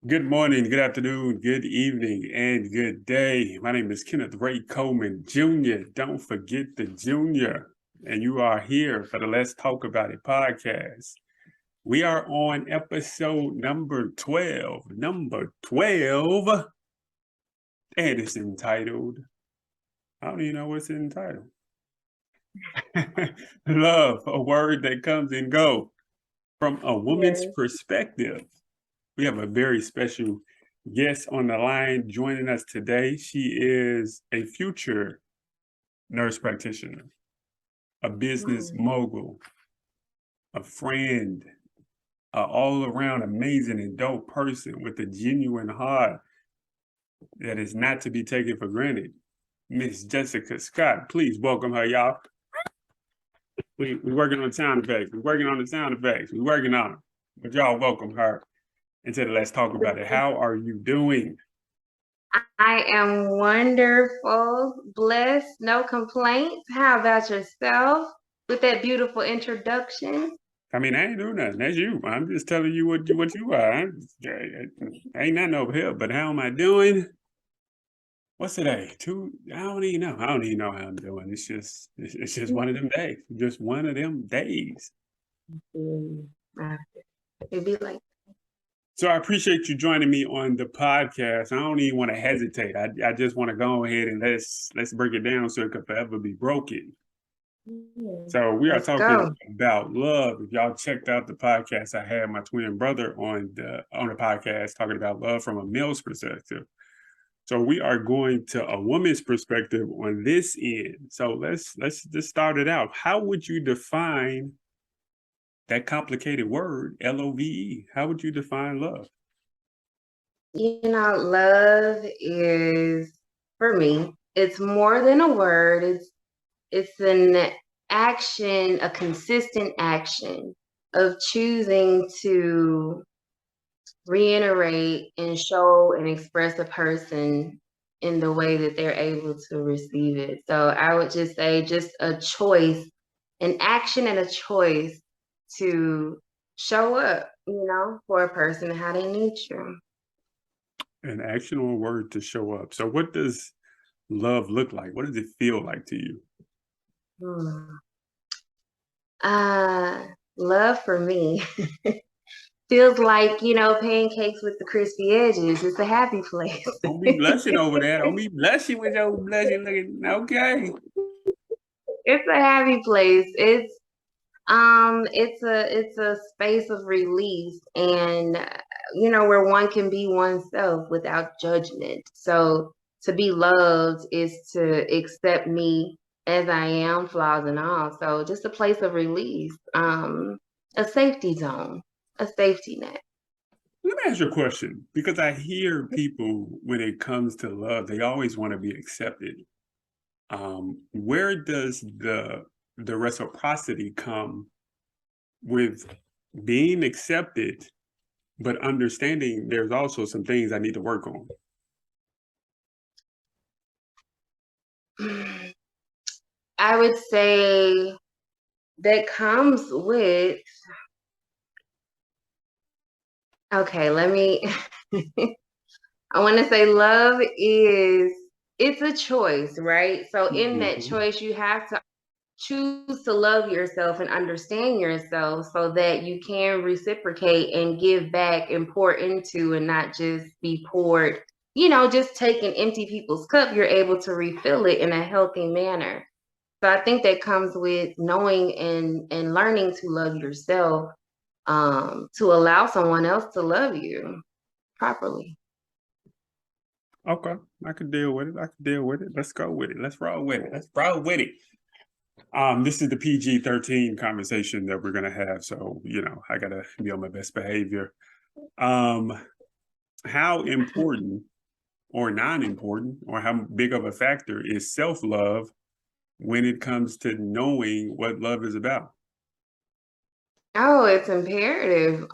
Good morning, good afternoon, good evening, and good day. My name is Kenneth Ray Coleman Jr. Don't forget the Junior. And you are here for the Let's Talk About It podcast. We are on episode number 12. And it's entitled, I don't even know what's entitled. Love, a word that comes and goes. From a woman's Yes. perspective, we have a very special guest on the line joining us today. She is a future nurse practitioner, a business Mm. mogul, a friend, an all around amazing and dope person with a genuine heart that is not to be taken for granted. Miss Jessica Scott, please welcome her, y'all. We're working on sound effects. We're working on the sound effects. We're working on them. But y'all welcome her into the Let's Talk About It. How are you doing? I am wonderful, blessed, no complaints. How about yourself with that beautiful introduction? I mean, I ain't doing nothing. That's you. I'm just telling you what you are. Ain't nothing over here. But how am I doing? What's today? I don't even know. I don't even know how I'm doing. It's just one of them days. Just one of them days. It'd be like, So I appreciate you joining me on the podcast. I don't even want to hesitate. I just want to go ahead and let's break it down so it could forever be broken. So we are let's talking go. about love. If y'all checked out the podcast, I had my twin brother on the podcast talking about love from a male's perspective. So we are going to a woman's perspective on this end. So let's just start it out. How would you define that complicated word, LOVE? How would you define love? Love is, for me, it's more than a word. It's an action, a consistent action of choosing to reiterate and show and express a person in the way that they're able to receive it. So I would just say just a choice, an action and a choice to show up, for a person how they need you. An action or a word to show up. So what does love look like? What does it feel like to you? Hmm. Love for me feels like, pancakes with the crispy edges. It's a happy place. Don't be blushing over there. Don't be blushing with your blushing looking. Okay. It's a happy place. It's a space of release and where one can be oneself without judgment. So to be loved is to accept me as I am, flaws and all. So just a place of release, a safety zone, a safety net. Let me ask you a question because I hear people when it comes to love, they always want to be accepted. Where does the reciprocity come with being accepted, but understanding there's also some things I need to work on? I would say that comes with, okay, let me, I want to say love it's a choice, right? So in that Mhm. choice, you have to choose to love yourself and understand yourself so that you can reciprocate and give back and pour into and not just be poured, just taking empty people's cup, you're able to refill it in a healthy manner. So I think that comes with knowing and learning to love yourself, to allow someone else to love you properly. Okay, I can deal with it. I can deal with it. Let's go with it. Let's roll with it. Let's roll with it. This is the PG-13 conversation that we're gonna have. So, I gotta be on my best behavior. Um, how important or non-important or how big of a factor is self-love when it comes to knowing what love is about? Oh, it's imperative.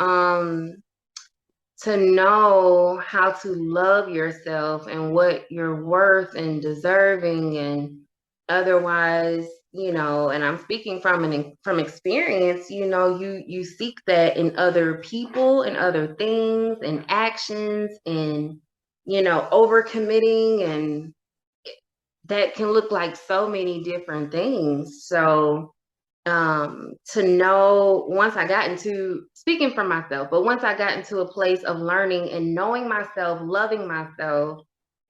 To know how to love yourself and what you're worth and deserving and otherwise, and I'm speaking from experience, you seek that in other people and other things and actions and, overcommitting, and that can look like so many different things. So, to know, once I got into, speaking for myself, but once I got into a place of learning and knowing myself, loving myself,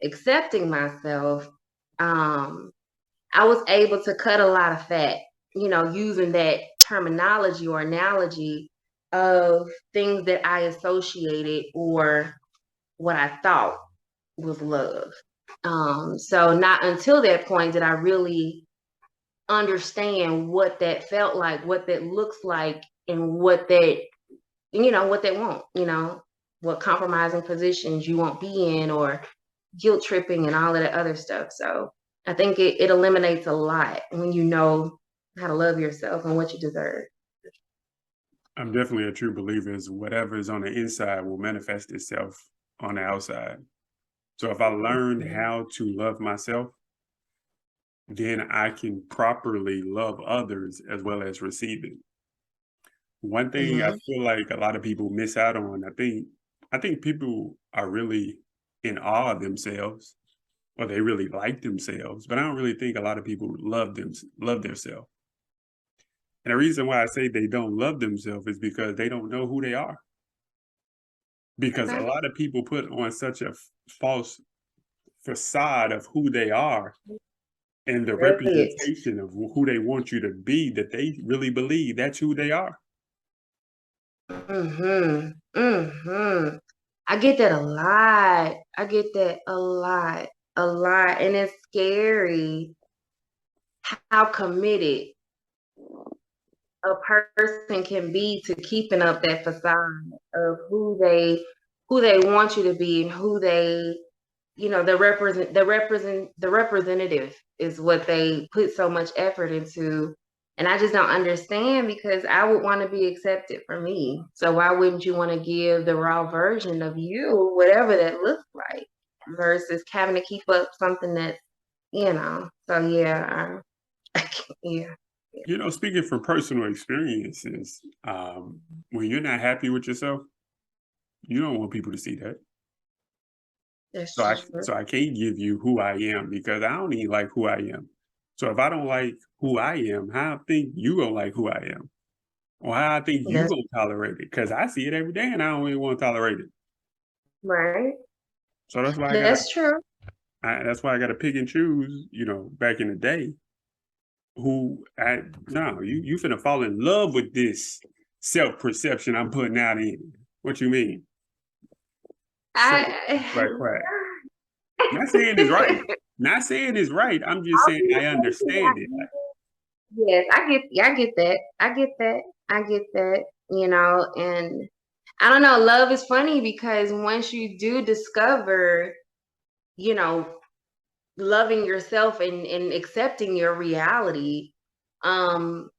accepting myself, I was able to cut a lot of fat, using that terminology or analogy of things that I associated or what I thought was love. So not until that point did I really understand what that felt like, what that looks like, and what they want, what compromising positions you won't be in, or guilt tripping and all of that other stuff. So I think it eliminates a lot when you know how to love yourself and what you deserve. I'm definitely a true believer is whatever is on the inside will manifest itself on the outside. So if I learn how to love myself, then I can properly love others as well as receive it. One thing I Mhm. feel like a lot of people miss out on, I think people are really in awe of themselves or they really like themselves, but I don't really think a lot of people love themselves. And the reason why I say they don't love themselves is because they don't know who they are. Because a Okay. lot of people put on such a false facade of who they are and the Really it. representation of who they want you to be that they really believe that's who they are. Mhm. Mhm. I get that a lot. I get that a lot. A lot. And it's scary how committed a person can be to keeping up that facade of who they want you to be, and who they, the representative is what they put so much effort into. And I just don't understand, because I would want to be accepted for me. So why wouldn't you want to give the raw version of you, whatever that looks like, versus having to keep up something that, so yeah, yeah. Speaking from personal experiences, when you're not happy with yourself, you don't want people to see that. That's So I true. so I can't give you who I am because I don't even like who I am. So if I don't like who I am, how I think you gonna like who I am? Or how I think you That's gonna tolerate it? Because I see it every day and I don't even want to tolerate it. right. So That's true. that's why I gotta pick and choose, back in the day, who I no, you finna fall in love with this self-perception I'm putting out in. What you mean? So I quack quack. Not saying it's right. Not saying it's right. I'm just saying I understand it. Yes, I get that. I get that. I get that. And I don't know, love is funny because once you do discover, you know, loving yourself and accepting your reality, um,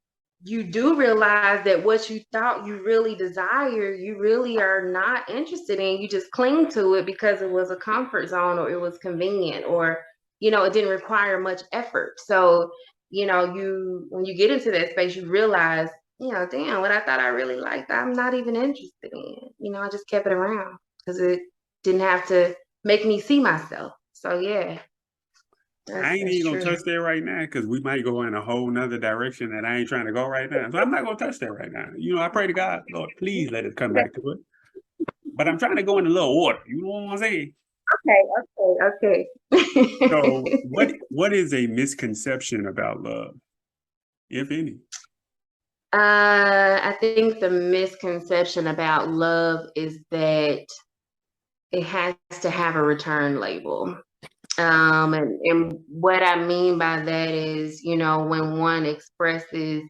you do realize that what you thought you really desire, you really are not interested in. You just cling to it because it was a comfort zone, or it was convenient, or, it didn't require much effort. So, when you get into that space, you realize, damn, what I thought I really liked, I'm not even interested in. I just kept it around because it didn't have to make me see myself. So yeah, I ain't that's even gonna true. touch that right now because we might go in a whole nother direction that I ain't trying to go right now. So I'm not gonna touch that right now. I pray to God, Lord, please let us come back to it. But I'm trying to go in a little order. You know what I'm saying? Okay, So okay. what is a misconception about love, if any? I think the misconception about love is that it has to have a return label. And what I mean by that is, when one expresses,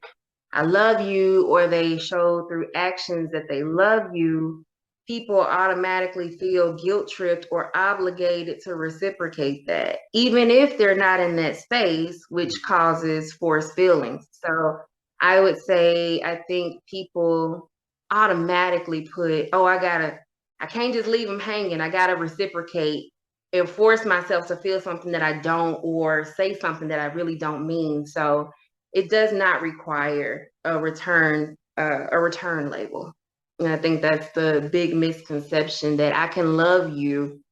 I love you, or they show through actions that they love you, people automatically feel guilt tripped or obligated to reciprocate that, even if they're not in that space, which causes forced feelings. So I would say, I think people automatically put, oh, I can't just leave them hanging. I gotta reciprocate and force myself to feel something that I don't, or say something that I really don't mean. So it does not require a return label. And I think that's the big misconception, that I can love you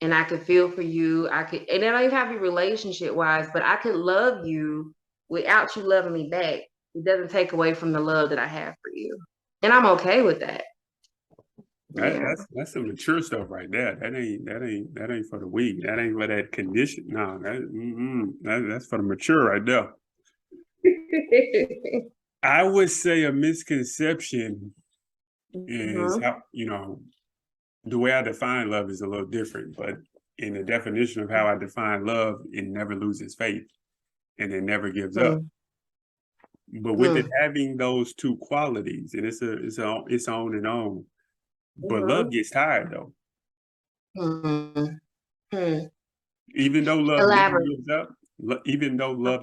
and I could feel for you. And it don't even have to be relationship wise, but I could love you without you loving me back. It doesn't take away from the love that I have for you. And I'm okay with that. That's some mature stuff right there. That ain't for the weak. That ain't for that condition. No, that's for the mature right there. I would say a misconception is how, the way I define love is a little different, but in the definition of how I define love, it never loses faith and it never gives up. But with it having those two qualities, and it's on and on. But love gets tired though. Even though love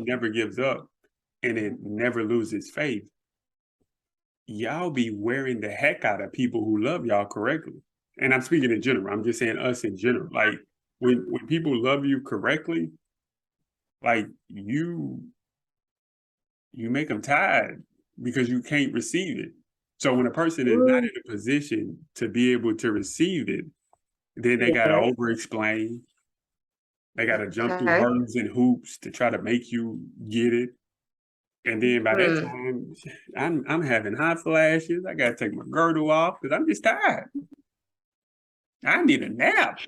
never gives up, and it never loses faith, y'all be wearing the heck out of people who love y'all correctly. And I'm speaking in general. I'm just saying us in general. Like when people love you correctly, like you make them tired because you can't receive it. So when a person is not in a position to be able to receive it, then they gotta over-explain. They gotta jump through hurdles and hoops to try to make you get it. And then by that time, I'm having hot flashes. I gotta take my girdle off because I'm just tired. I need a nap.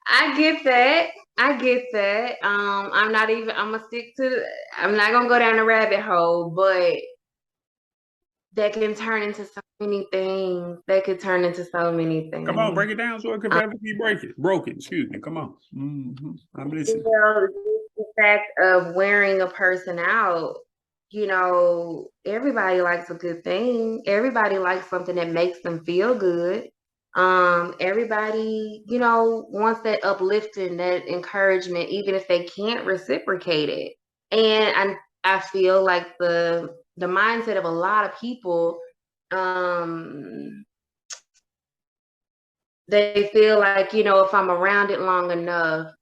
I get that. I'm not gonna go down the rabbit hole, but that can turn into so many things. Come on, break it down so it can never be broken. Excuse me. Come on. I'm listening. The fact of wearing a person out, everybody likes a good thing. Everybody likes something that makes them feel good. Everybody, wants that uplifting, that encouragement, even if they can't reciprocate it. And I feel like the mindset of a lot of people, they feel like, if I'm around it long enough,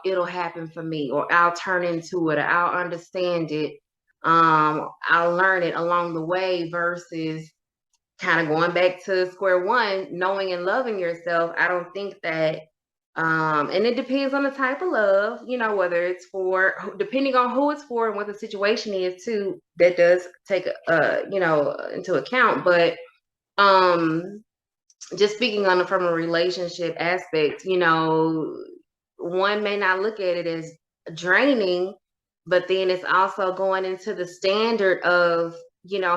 it'll happen for me, or I'll turn into it, or I'll understand it. I'll learn it along the way, versus kind of going back to square one, knowing and loving yourself. I don't think that, and it depends on the type of love, whether it's depending on who it's for and what the situation is too, that does take, into account. But, just speaking from a relationship aspect, one may not look at it as draining, but then it's also going into the standard of,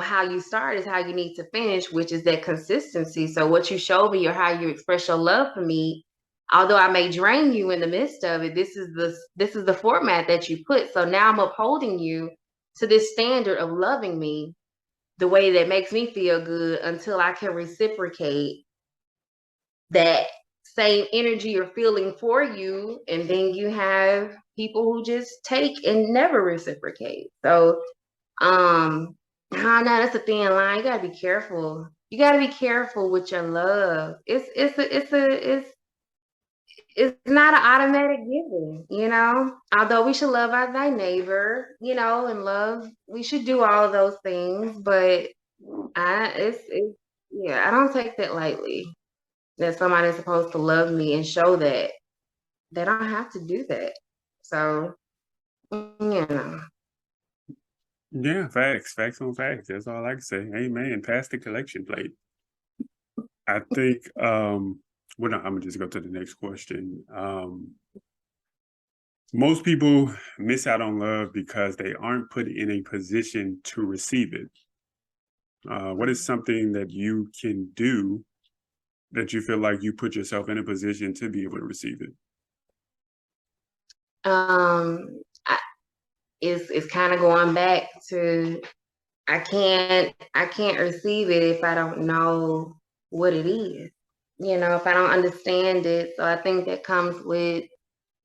how you start is how you need to finish, which is that consistency. So what you show me or how you express your love for me, although I may drain you in the midst of it, this is the format that you put. So now I'm upholding you to this standard of loving me the way that makes me feel good until I can reciprocate that same energy or feeling for you. And then you have people who just take and never reciprocate. So I don't know, that's a thin line. You gotta be careful. You gotta be careful with your love. It's not an automatic given, Although we should love thy neighbor, and love, we should do all of those things, but I don't take that lightly. That somebody's supposed to love me and show that. They don't have to do that. So, Yeah, facts on facts. That's all I can say. Amen. Pass the collection plate. I think, I'm gonna just go to the next question. Most people miss out on love because they aren't put in a position to receive it. What is something that you can do that you feel like you put yourself in a position to be able to receive it? It's kind of going back to, I can't receive it if I don't know what it is, if I don't understand it. So I think that comes with,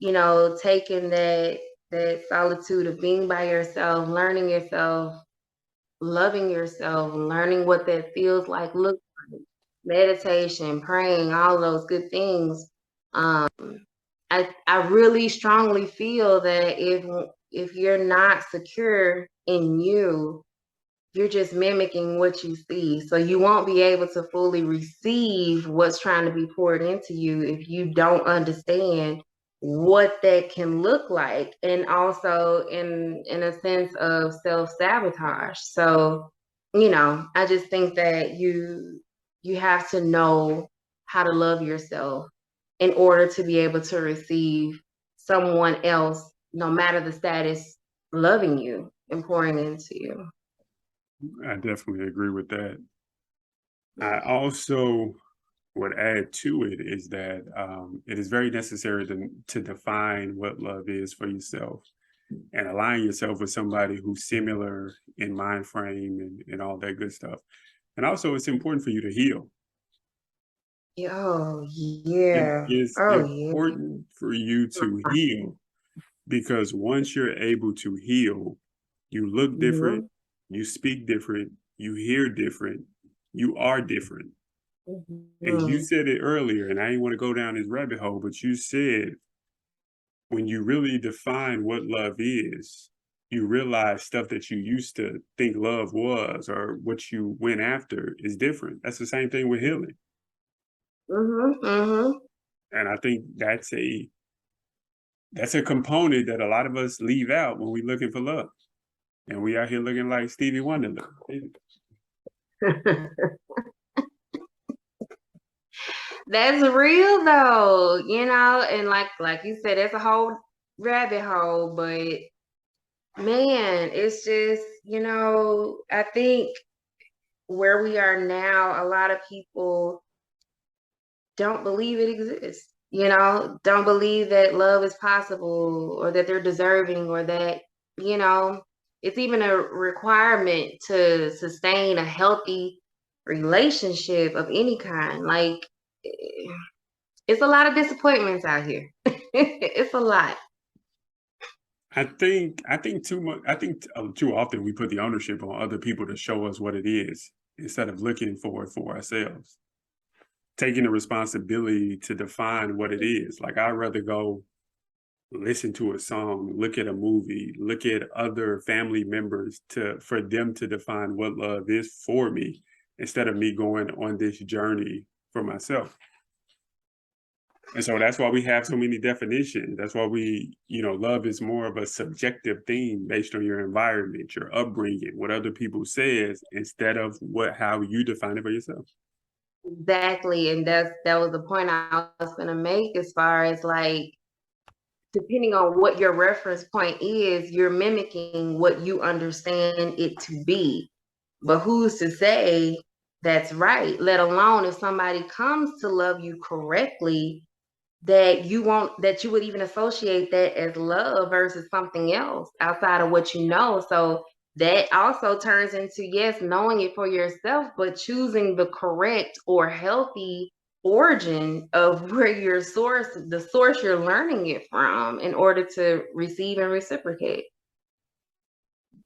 taking that solitude of being by yourself, learning yourself, loving yourself, learning what that feels like, looks like, meditation, praying, all those good things. I really strongly feel that if you're not secure in you, you're just mimicking what you see. So you won't be able to fully receive what's trying to be poured into you if you don't understand what that can look like, and also in a sense of self-sabotage. So, I just think that you have to know how to love yourself in order to be able to receive someone else, no matter the status, loving you and pouring into you. I definitely agree with that. I also would add to it is that it is very necessary to define what love is for yourself and align yourself with somebody who's similar in mind frame and all that good stuff. And also, it's important for you to heal. Oh, It yeah. is Oh, yeah. important for you to heal because once you're able to heal, you look different, Mhm, you speak different, you hear different, you are different. And you mhm. said it earlier, and I didn't want to go down this rabbit hole, but you said when you really define what love is, you realize stuff that you used to think love was or what you went after is different. That's the same thing with healing. Mhm, mhm. And I think that's a component that a lot of us leave out when we're looking for love. And we out here looking like Stevie Wonder. That's real though, and like you said, that's a whole rabbit hole, but man, it's just, I think where we are now, a lot of people don't believe it exists, don't believe that love is possible or that they're deserving or that, you know, it's even a requirement to sustain a healthy relationship of any kind. Like, it's a lot of disappointments out here. It's a lot. I think too much. I think too often we put the ownership on other people to show us what it is instead of looking for it for ourselves. Taking the responsibility to define what it is. Like I'd rather go listen to a song, look at a movie, look at other family members to for them to define what love is for me instead of me going on this journey for myself. And so that's why we have so many definitions. That's why love is more of a subjective thing based on your environment, your upbringing, what other people says, instead of how you define it for yourself. Exactly. And that was the point I was gonna make, as far as like, depending on what your reference point is, you're mimicking what you understand it to be. But who's to say that's right? Let alone if somebody comes to love you correctly, that you would even associate that as love versus something else outside of what you know. So that also turns into, yes, knowing it for yourself, but choosing the correct or healthy origin of where the source you're learning it from, in order to receive and reciprocate.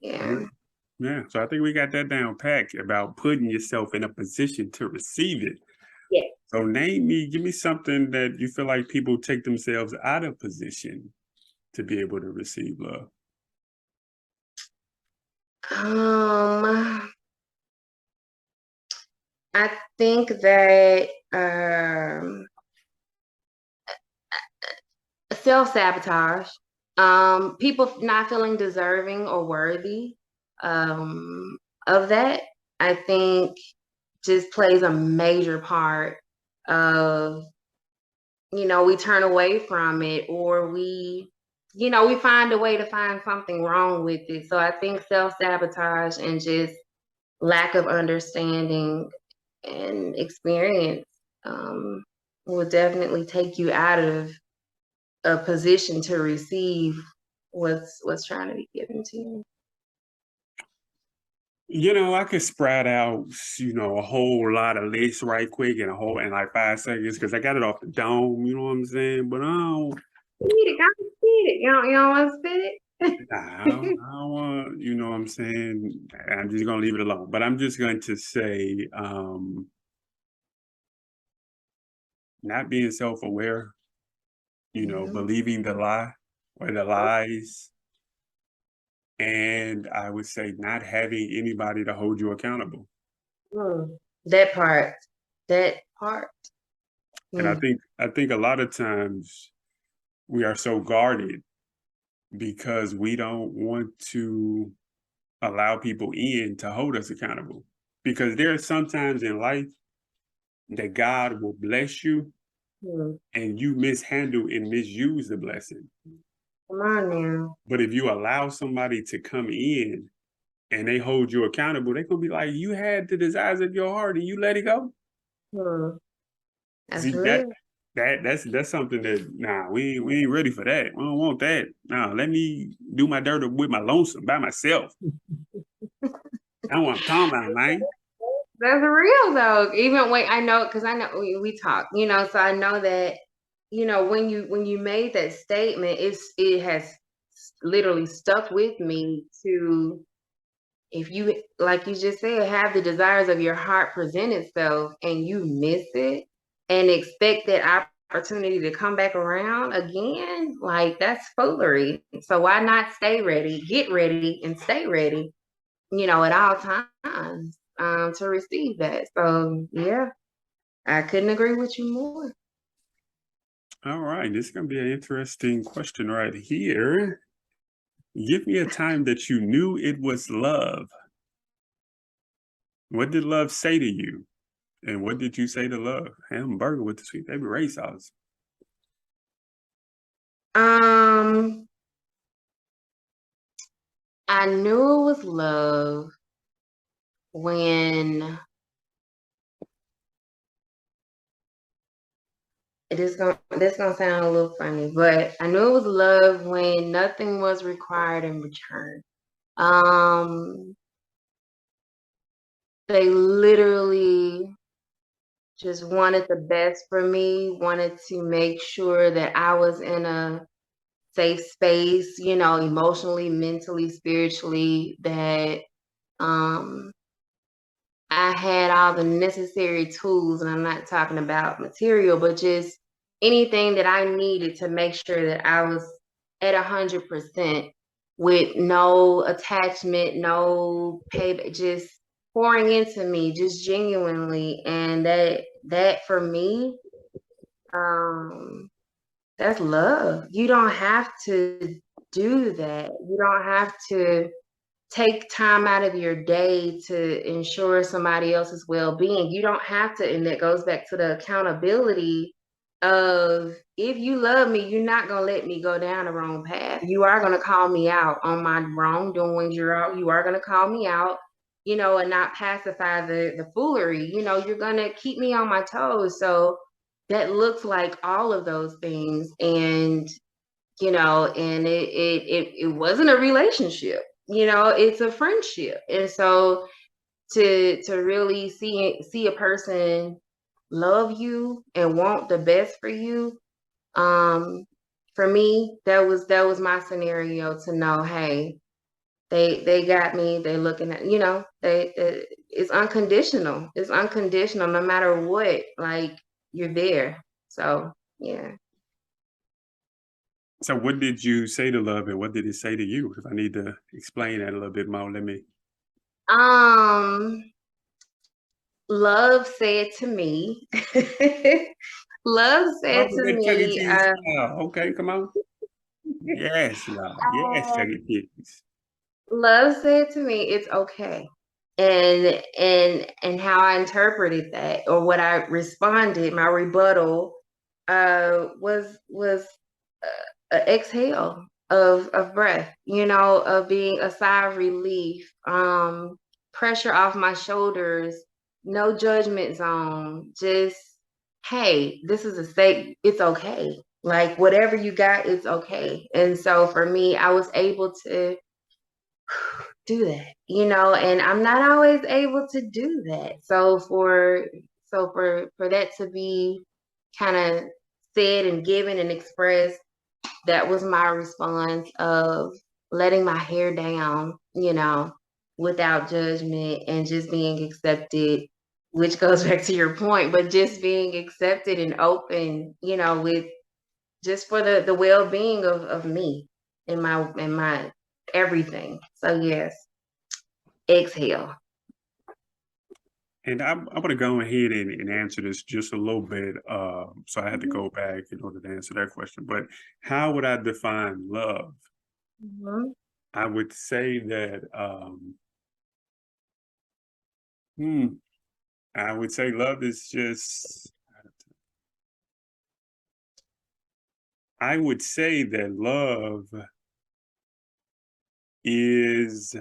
Yeah. Yeah. Yeah. So I think we got that down packed about putting yourself in a position to receive it. Yeah. So give me something that you feel like people take themselves out of position to be able to receive love. Um, I think that self-sabotage, people not feeling deserving or worthy of that, I think just plays a major part of, we turn away from it, or we find a way to find something wrong with it. So I think self-sabotage and just lack of understanding and experience um, will definitely take you out of a position to receive what's trying to be given to you. I could spread out, a whole lot of lists right quick in like 5 seconds because I got it off the dome, you know what I'm saying? But I don't, Spit it, go spit it. You don't want to spit I don't want, you know what I'm saying? I'm just gonna leave it alone. But I'm just going to say, not being self-aware, it? believing the lie or the lies, and I would say not having anybody to hold you accountable. Mm. That part. That part. And I Mm. think I think a lot of times we are so guarded because we don't want to allow people in to hold us accountable. Because there are sometimes in life that God will bless you Mm. and you mishandle and misuse the blessing. Come on now. But if you allow somebody to come in and they hold you accountable, they gonna be like, you had the desires of your heart and you let it go. Mm. That's See that real. that's something that we ain't ready for that. We don't want that. Nah, let me do my dirt with my lonesome by myself. That's what I'm talking about, man. That's real though. Even when I know, because I know we talk, so I know that, when you made that statement, it has literally stuck with me to, if you, like you just said, have the desires of your heart present itself and you miss it and expect that opportunity to come back around again, like that's foolery. So why not stay ready, get ready, and stay ready, at all times, to receive that. So yeah, I couldn't agree with you more. All right, this is gonna be an interesting question right here. Give me a time that you knew it was love. What did love say to you? And what did you say to love? Hamburger with the sweet baby ray sauce. Um, I knew it was love when this gonna sound a little funny, but I knew it was love when nothing was required in return. Um, they literally just wanted the best for me, wanted to make sure that I was in a safe space, emotionally, mentally, spiritually, that um I had all the necessary tools, and I'm not talking about material, but just anything that I needed to make sure that I was at 100% with no attachment, no payback, just pouring into me, just genuinely. And that for me, um, that's love. You don't have to do that. You don't have to take time out of your day to ensure somebody else's well-being. You don't have to, and that goes back to the accountability of, if you love me, you're not gonna let me go down the wrong path. You are gonna call me out on my wrongdoings. You are gonna call me out, and not pacify the foolery. You're gonna keep me on my toes. So that looks like all of those things. And and it wasn't a relationship, it's a friendship. And so to really see a person love you and want the best for you, um for me, that was my scenario, to know, hey, they got me, they looking at, it's unconditional, no matter what, like, you're there. So yeah. So what did you say to love and what did it say to you? If I need to explain that a little bit more, let me. um Love said to me, love Oh, said with to that Chuck E. me, Cheese style. Okay, come on. Yes, Lord. Yes, Chuck E. Cheese. love said to me, it's okay. And how I interpreted that, or what I responded, my rebuttal, was a exhale of breath, of being a sigh of relief, pressure off my shoulders, no judgment zone, just, hey, this is a safe, it's okay. Like, whatever you got, it's okay. And so for me, I was able to do that, and I'm not always able to do that. So for that to be kind of said and given and expressed, that was my response of letting my hair down, without judgment, and just being accepted, which goes back to your point, but just being accepted and open, with, just for the well-being of me and my everything. So yes, exhale. And I'm going to go ahead and answer this just a little bit. So I had to go back in order to answer that question. But how would I define love? Mhm. I would say that hmm, I would say love is just. I would say that love is.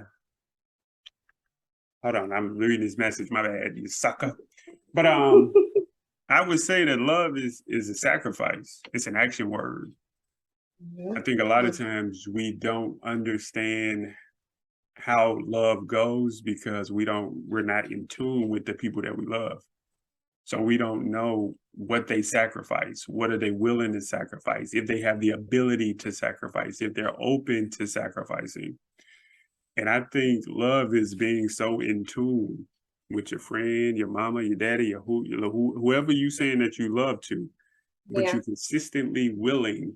Hold on, I'm reading this message. My bad, you sucker. But I would say that love is a sacrifice. It's an action word. I think a lot of times we don't understand how love goes because we're not in tune with the people that we love. So we don't know what they sacrifice. What are they willing to sacrifice? If they have the ability to sacrifice, if they're open to sacrificing. And I think love is being so in tune with your friend, your mama, your daddy, whoever you saying that you love to, but Yeah. you're consistently willing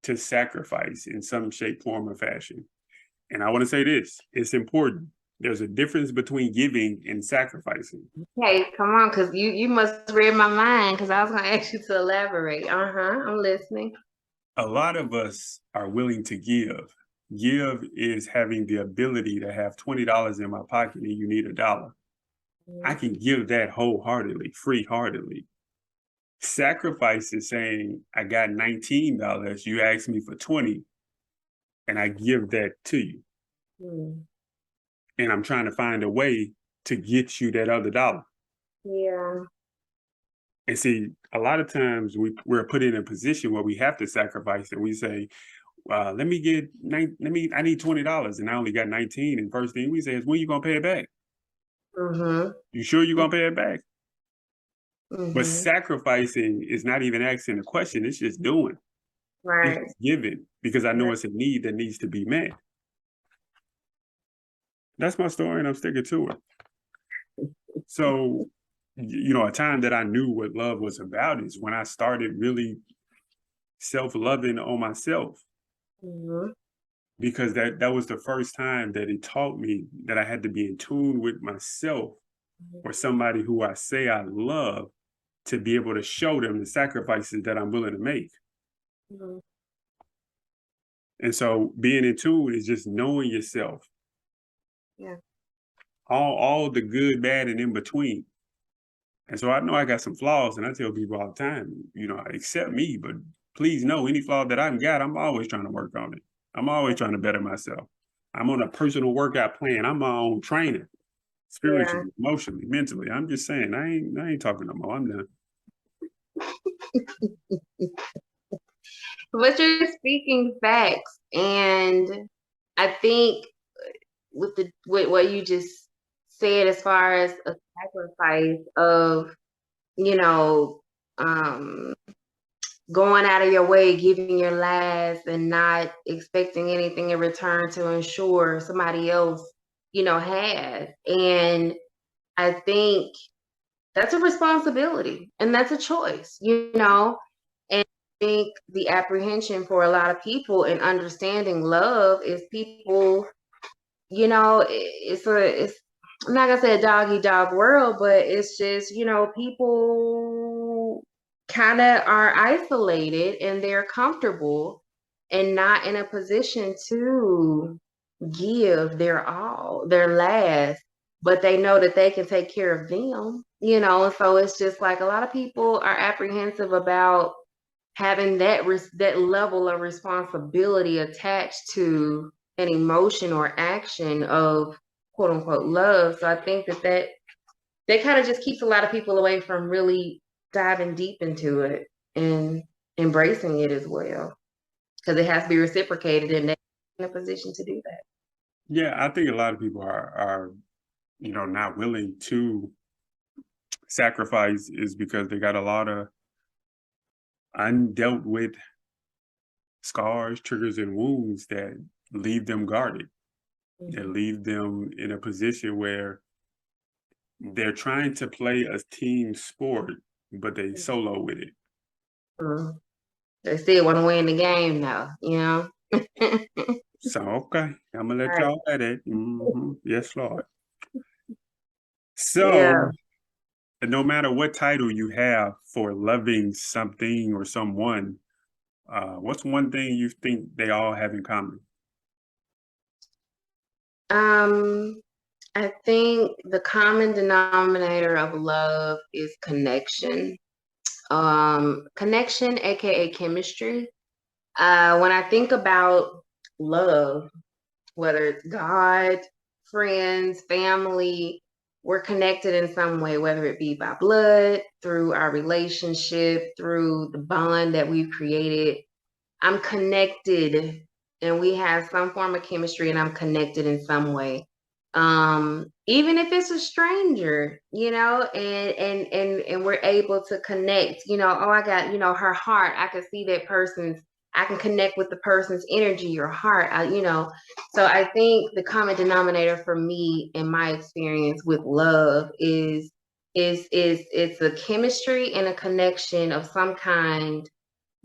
to sacrifice in some shape, form, or fashion. And I want to say this, it's important. There's a difference between giving and sacrificing. Hey, come on, because you must read my mind because I was gonna ask you to elaborate. I'm listening. A lot of us are willing to give. Give is having the ability to have $20 in my pocket and you need $1. I can give that wholeheartedly, free-heartedly. Sacrifice is saying, I got $19, you asked me for 20, and I give that to you. Mm. And I'm trying to find a way to get you that other dollar. Yeah. And see, a lot of times we're put in a position where we have to sacrifice and we say, let me get I need $20 and I only got 19. And first thing we say is, when you gonna pay it back? Mm-hmm. You sure you're gonna pay it back? But Mm-hmm. sacrificing is not even asking a question, it's just doing. It's Right. just giving because I know it's a need that needs to be met. That's my story and I'm sticking to it. So, a time that I knew what love was about is when I started really self-loving on myself, Mm-hmm. because that was the first time that it taught me that I had to be in tune with myself or somebody who I say I love to be able to show them the sacrifices that I'm willing to make. Mm-hmm. And so being in tune is just knowing yourself, Yeah. all the good, bad, and in between. And so I know I got some flaws, and I tell people all the time, accept me, but please know any flaw that I've got, I'm always trying to work on it. I'm always trying to better myself. I'm on a personal workout plan. I'm my own trainer, Yeah. spiritually, emotionally, mentally. I'm just saying, I ain't talking no more. I'm done. But you're speaking facts, and I think with what you just said as far as a sacrifice of, you know, um, going out of your way, giving your last, and not expecting anything in return to ensure somebody else, has. And I think that's a responsibility and that's a choice. And I think the apprehension for a lot of people in understanding love is people, it's I'm not gonna say a dog eat dog world, but it's just, people kind of are isolated and they're comfortable and not in a position to give their all, their last, but they know that they can take care of them. So it's just like a lot of people are apprehensive about having that level of responsibility attached to an emotion or action of quote unquote love. So I think that kind of just keeps a lot of people away from really diving deep into it and embracing it as well, because it has to be reciprocated and they're in a position to do that. Yeah, I think a lot of people are not willing to sacrifice is because they got a lot of undealt with scars, triggers, and wounds that leave them guarded, that Mhm. leave them in a position where they're trying to play a team sport, but they solo with it. Mhm. They still want to win the game though. So okay, I'm gonna let Right. y'all at it. Yes, Lord. So, Yeah. no matter what title you have for loving something or someone, what's one thing you think they all have in common? Um, I think the common denominator of love is connection. Connection, aka chemistry. When I think about love, whether it's God, friends, family, we're connected in some way, whether it be by blood, through our relationship, through the bond that we've created. I'm connected and we have some form of chemistry and I'm connected in some way. Even if it's a stranger, and we're able to connect, oh, I got, her heart. I can see that person's, I can connect with the person's energy or heart. So I think the common denominator for me in my experience with love is it's a chemistry and a connection of some kind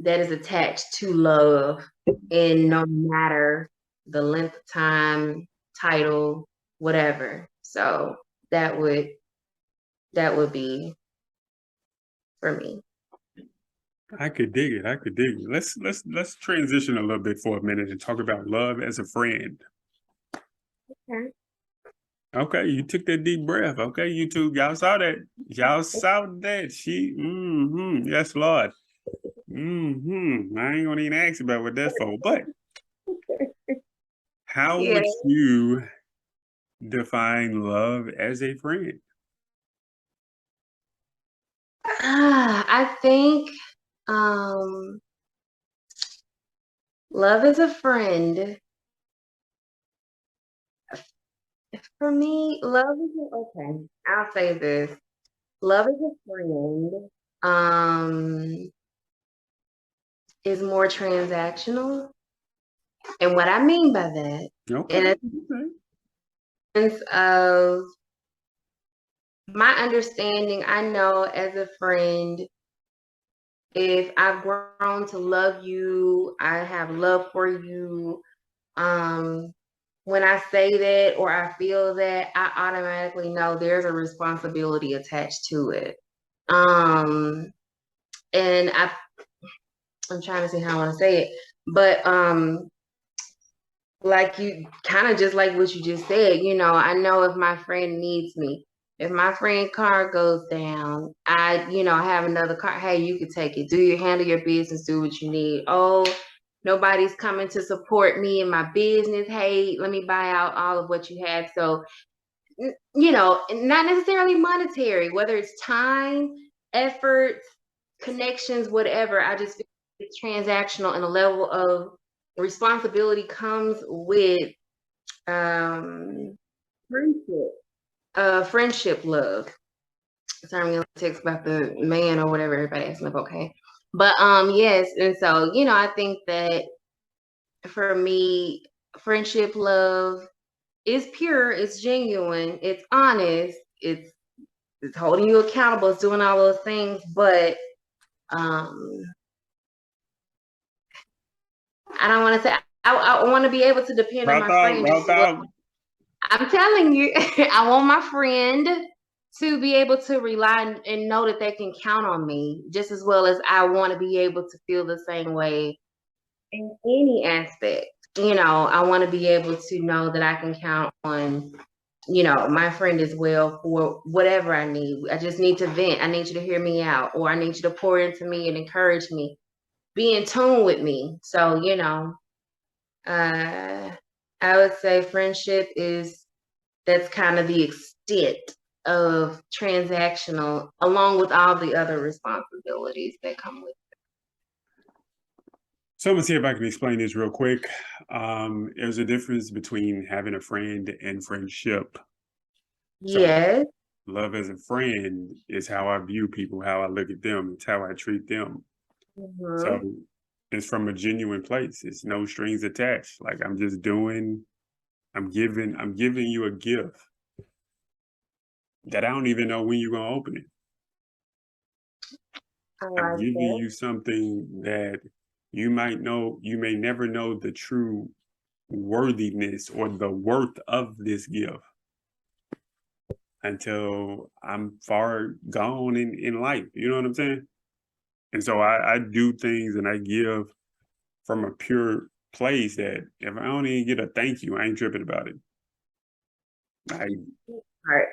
that is attached to love, and no matter the length of time, title, whatever. So that would be for me. I could dig it. I could dig it. Let's transition a little bit for a minute and talk about love as a friend. Okay. Okay, you took that deep breath. Okay, YouTube, y'all saw that. Y'all saw that. Yes, Lord. I ain't gonna even ask about what that's for. But how Yeah. would you define love as a friend? I think love is a friend. For me, love is okay. I'll say this. Love is a friend. Um, is more transactional. And what I mean by that, Okay. in a Okay. sense of my understanding, I know as a friend, if I've grown to love you, I have love for you. Um, when I say that or I feel that, I automatically know there's a responsibility attached to it. Um, and I'm trying to see how I want to say it, but like you kind of just like what you just said, I know if my friend needs me, if my friend car goes down, I have another car. Hey, you can take it. Do you handle your business? Do what you need. Oh, nobody's coming to support me in my business. Hey, let me buy out all of what you have. So, not necessarily monetary, whether it's time, effort, connections, whatever. I just feel it's transactional, and a level of responsibility comes with friendship, friendship love. Sorry, I'm gonna text about the man or whatever everybody asking up, okay. But yes, and so I think that for me, friendship love is pure, it's genuine, it's honest, it's holding you accountable, it's doing all those things, but um I don't want to say I want to be able to depend on Route my out, friend just route as well. out. I'm telling you, I want my friend to be able to rely and know that they can count on me just as well as I want to be able to feel the same way in any aspect. I want to be able to know that I can count on, my friend as well for whatever I need. I just need to vent. I need you to hear me out, or I need you to pour into me and encourage me, be in tune with me. So, uh, I would say friendship is that's kind of the extent of transactional, along with all the other responsibilities that come with So I'm gonna see if I can explain this real quick. There's a difference between having a friend and friendship. it. So Yes. love as a friend is how I view people, how I look at them, it's how I treat them. So Hmm. it's from a genuine place. It's no strings attached. Like I'm just doing, I'm giving you a gift that I don't even know when you're gonna open it. I I'm like giving that. you something that you may never know the true worthiness or the worth of this gift until I'm far gone in life. You know what I'm saying? And so I do things and I give from a pure place that if I don't even get a thank you, I ain't tripping about it. Part.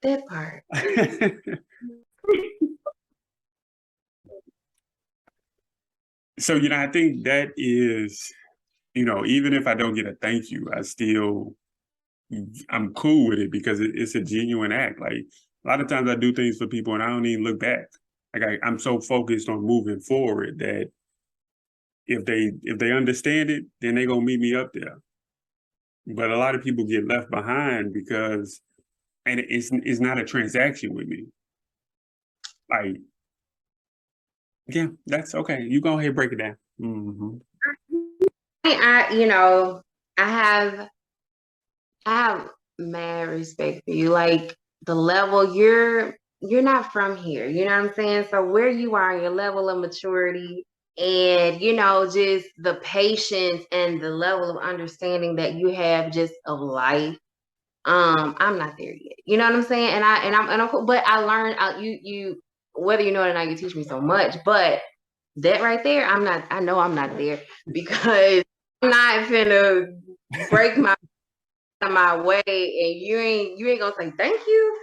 That part. So, I think that is, even if I don't get a thank you, I'm cool with it because it's a genuine act. Like a lot of times I do things for people and I don't even look back. Like I'm so focused on moving forward that if they understand it, then they're gonna meet me up there. But a lot of people get left behind because, and it's not a transaction with me. Like, yeah, that's okay. You go ahead and break it down. Mm-hmm. I have mad respect for you. Like the level you're not from here. You know what I'm saying? So where you are, your level of maturity and just the patience and the level of understanding that you have just of life. I'm not there yet. You know what I'm saying? And I'm cool. But I learned you whether you know it or not, you teach me so much. But that right there, I know I'm not there because I'm not finna break my way and you ain't gonna say thank you.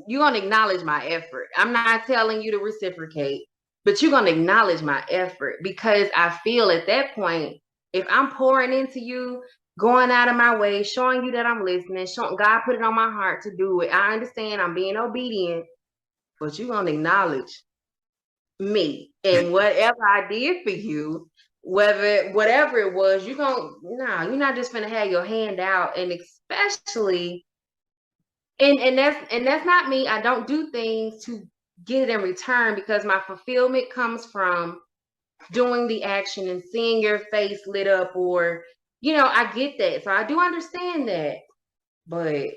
You're gonna acknowledge my effort. I'm not telling you to reciprocate, but you're gonna acknowledge my effort because I feel at that point, if I'm pouring into you, going out of my way, showing you that I'm listening, showing God put it on my heart to do it. I understand I'm being obedient, but you're gonna acknowledge me and whatever I did for you, whatever it was, you're not just gonna have your hand out, and especially and that's not me. I don't do things to get it in return because my fulfillment comes from doing the action and seeing your face lit up or I get that. So I do understand that. But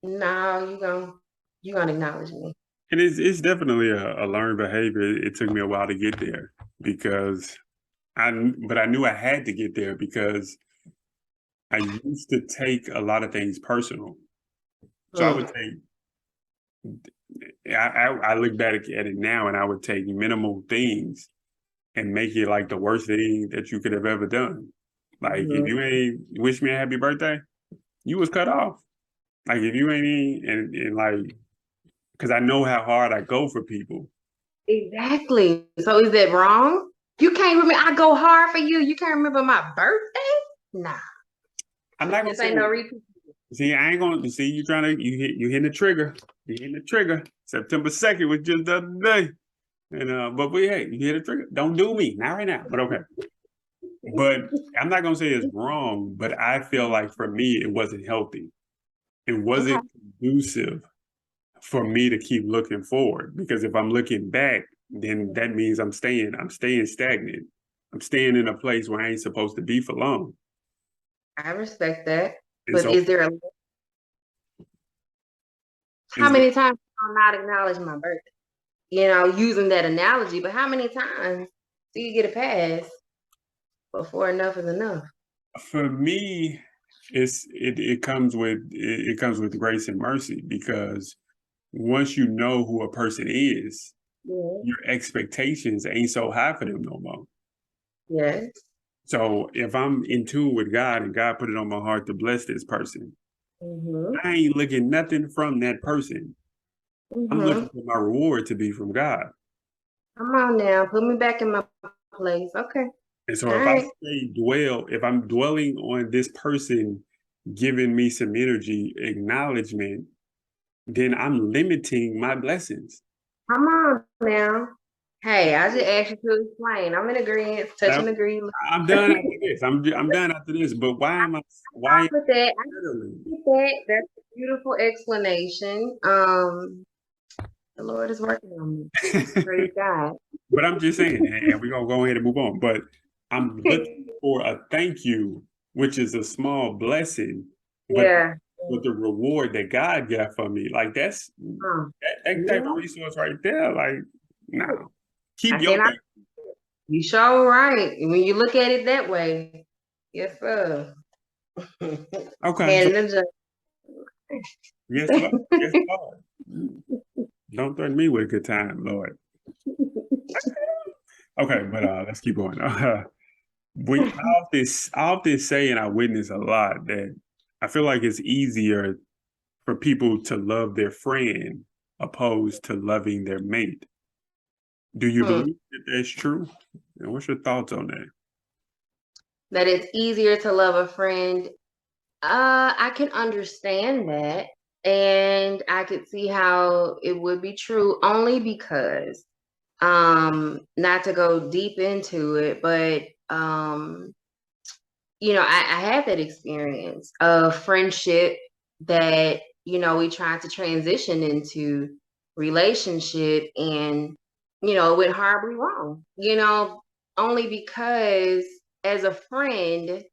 no, you gonna acknowledge me. And it's definitely a learned behavior. It took me a while to get there because but I knew I had to get there because I used to take a lot of things personal. So I would take, I look back at it now and I would take minimal things and make it like the worst thing that you could have ever done. Like if you ain't wish me a happy birthday, you was cut off. Like if you ain't and like, because I know how hard I go for people. Exactly. So is that wrong? You can't remember. I go hard for you. You can't remember my birthday? Nah. I'm not gonna say no repeat. See, I ain't gonna see you trying to you hitting the trigger. You hitting the trigger. September 2nd was just the other day. And but hey, you hit the trigger. Don't do me. Not right now. But okay. But I'm not gonna say it's wrong, but I feel like for me it wasn't healthy. It wasn't conducive for me to keep looking forward. Because if I'm looking back, then that means I'm staying stagnant. I'm staying in a place where I ain't supposed to be for long. I respect that. And But so, is there how many times I'll not acknowledge my birthday? Using that analogy, but how many times do you get a pass before enough is enough? For me, it comes with grace and mercy because once you know who a person is, your expectations ain't so high for them no more. Yes. So if I'm in tune with God and God put it on my heart to bless this person, I ain't looking nothing from that person. I'm looking for my reward to be from God. Come on now, put me back in my place. Okay. And so if I'm dwelling on this person giving me some energy, acknowledgement, then I'm limiting my blessings. Come on now. Hey, I just asked you to explain. I'm in agreement, touching agree. I'm done after this. I'm done after this. But why am I? Why? With that, that's a beautiful explanation. The Lord is working on me. Praise God. But I'm just saying, and we're gonna go ahead and move on. But I'm looking for a thank you, which is a small blessing. But the reward that God got for me, like that's that type of resource right there. Like, no, keep your thank you. You sure right. When you look at it that way, yes, sir. Okay, so And then just, yes, Lord. Yes, Lord. Don't threaten me with a good time, Lord. Okay, but let's keep going. I often say, and I witness a lot that I feel like it's easier for people to love their friend opposed to loving their mate. Do you hmm, believe that that's true? And what's your thoughts on that? that it's easier to love a friend. I can understand that, and I could see how it would be true only because, not to go deep into it, but I had that experience of friendship that, we tried to transition into relationship and, it went horribly wrong, only because as a friend,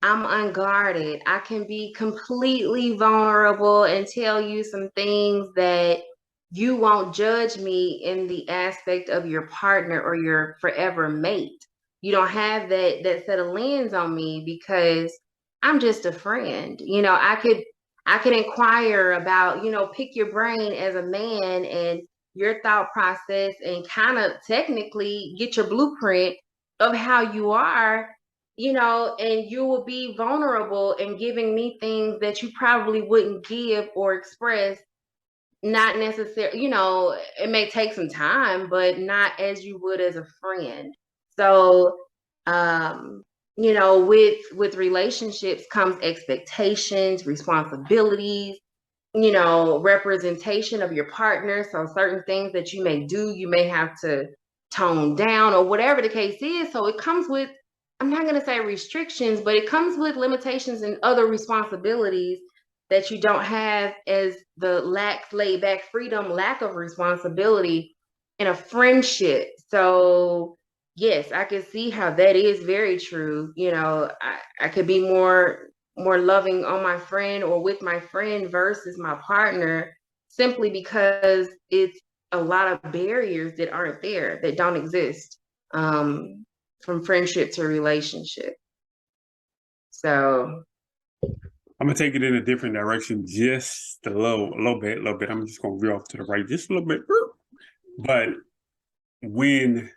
I'm unguarded. I can be completely vulnerable and tell you some things that you won't judge me in the aspect of your partner or your forever mate. You don't have that set of lens on me because I'm just a friend. I could inquire about, pick your brain as a man and your thought process and kind of technically get your blueprint of how you are, and you will be vulnerable and giving me things that you probably wouldn't give or express. Not necessarily, it may take some time, but not as you would as a friend. So, um, with relationships comes expectations, responsibilities, representation of your partner. So certain things that you may do, you may have to tone down or whatever the case is. So it comes with, I'm not going to say restrictions, but it comes with limitations and other responsibilities that you don't have as the laid back freedom, lack of responsibility in a friendship. So yes, I can see how that is very true. I could be more loving on my friend or with my friend versus my partner simply because it's a lot of barriers that aren't there, that don't exist, from friendship to relationship. So I'm gonna take it in a different direction, just a little bit. I'm just gonna veer off to the right, just a little bit. But when,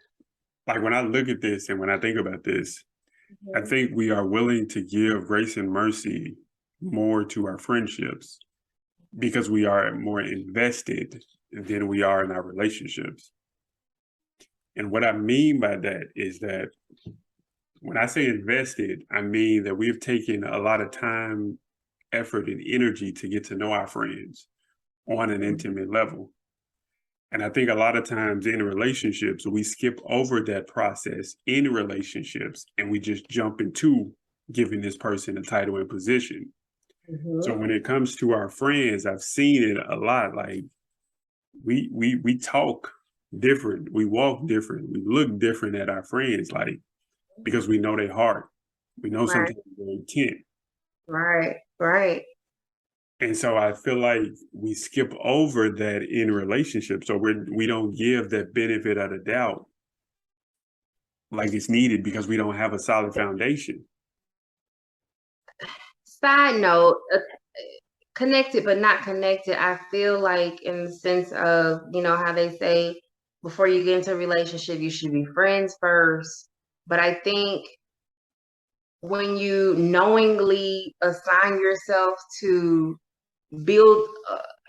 when I look at this and when I think about this, I think we are willing to give grace and mercy more to our friendships because we are more invested than we are in our relationships. And what I mean by that is that when I say invested, I mean that we've taken a lot of time, effort, and energy to get to know our friends on an intimate level. And I think a lot of times in relationships, we skip over that process in relationships and we just jump into giving this person a title and position. So mhm. when it comes to our friends, I've seen it a lot. Like we talk different, we walk different, we look different at our friends, like because we know their heart. We know Right, sometimes their intent. right, right. And so I feel like we skip over that in relationships. So we don't give that benefit of the doubt like it's needed because we don't have a solid foundation. Side note, connected but not connected. I feel like in the sense of, how they say before you get into a relationship, you should be friends first. But I think when you knowingly assign yourself to build,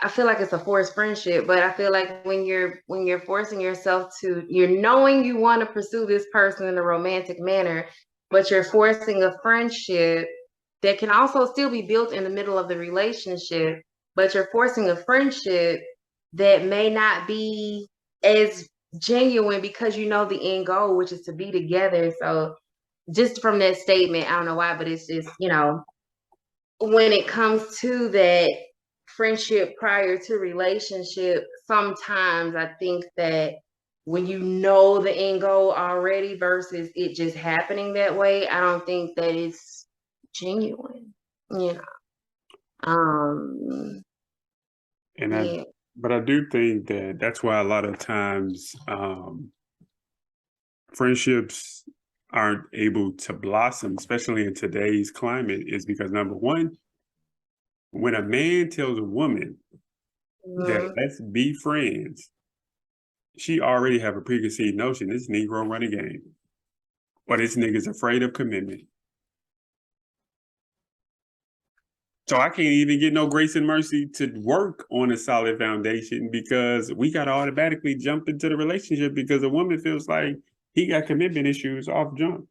I feel like it's a forced friendship, but I feel like when you're forcing yourself to, you're knowing you want to pursue this person in a romantic manner, but you're forcing a friendship that can also still be built in the middle of the relationship, but you're forcing a friendship that may not be as genuine because you know the end goal, which is to be together. So just from that statement, I don't know why, but it's just, when it comes to that friendship prior to relationship, sometimes I think that when you know the end goal already versus it just happening that way, I don't think that it's genuine. You know. Um And yeah. but I do think that that's why a lot of times friendships aren't able to blossom, especially in today's climate, is because number one, when a man tells a woman that Mhm. let's be friends, she already have a preconceived notion this Negro run a game. Or this nigga's afraid of commitment. So I can't even get no grace and mercy to work on a solid foundation because we got to automatically jump into the relationship because a woman feels like he got commitment issues off jump.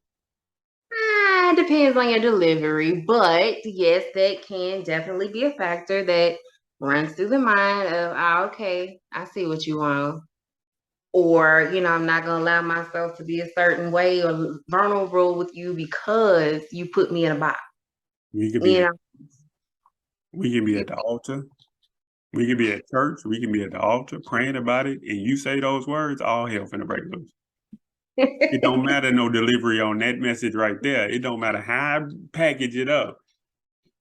It depends on your delivery, but yes, that can definitely be a factor that runs through the mind of, okay, I see what you want. Or, I'm not going to allow myself to be a certain way or vulnerable with you because you put me in a box. We could You be know, we can be at the altar. We can be at church. We can be at the altar praying about it, and you say those words, all hell finna break loose. It don't matter no delivery on that message right there. It don't matter how I package it up.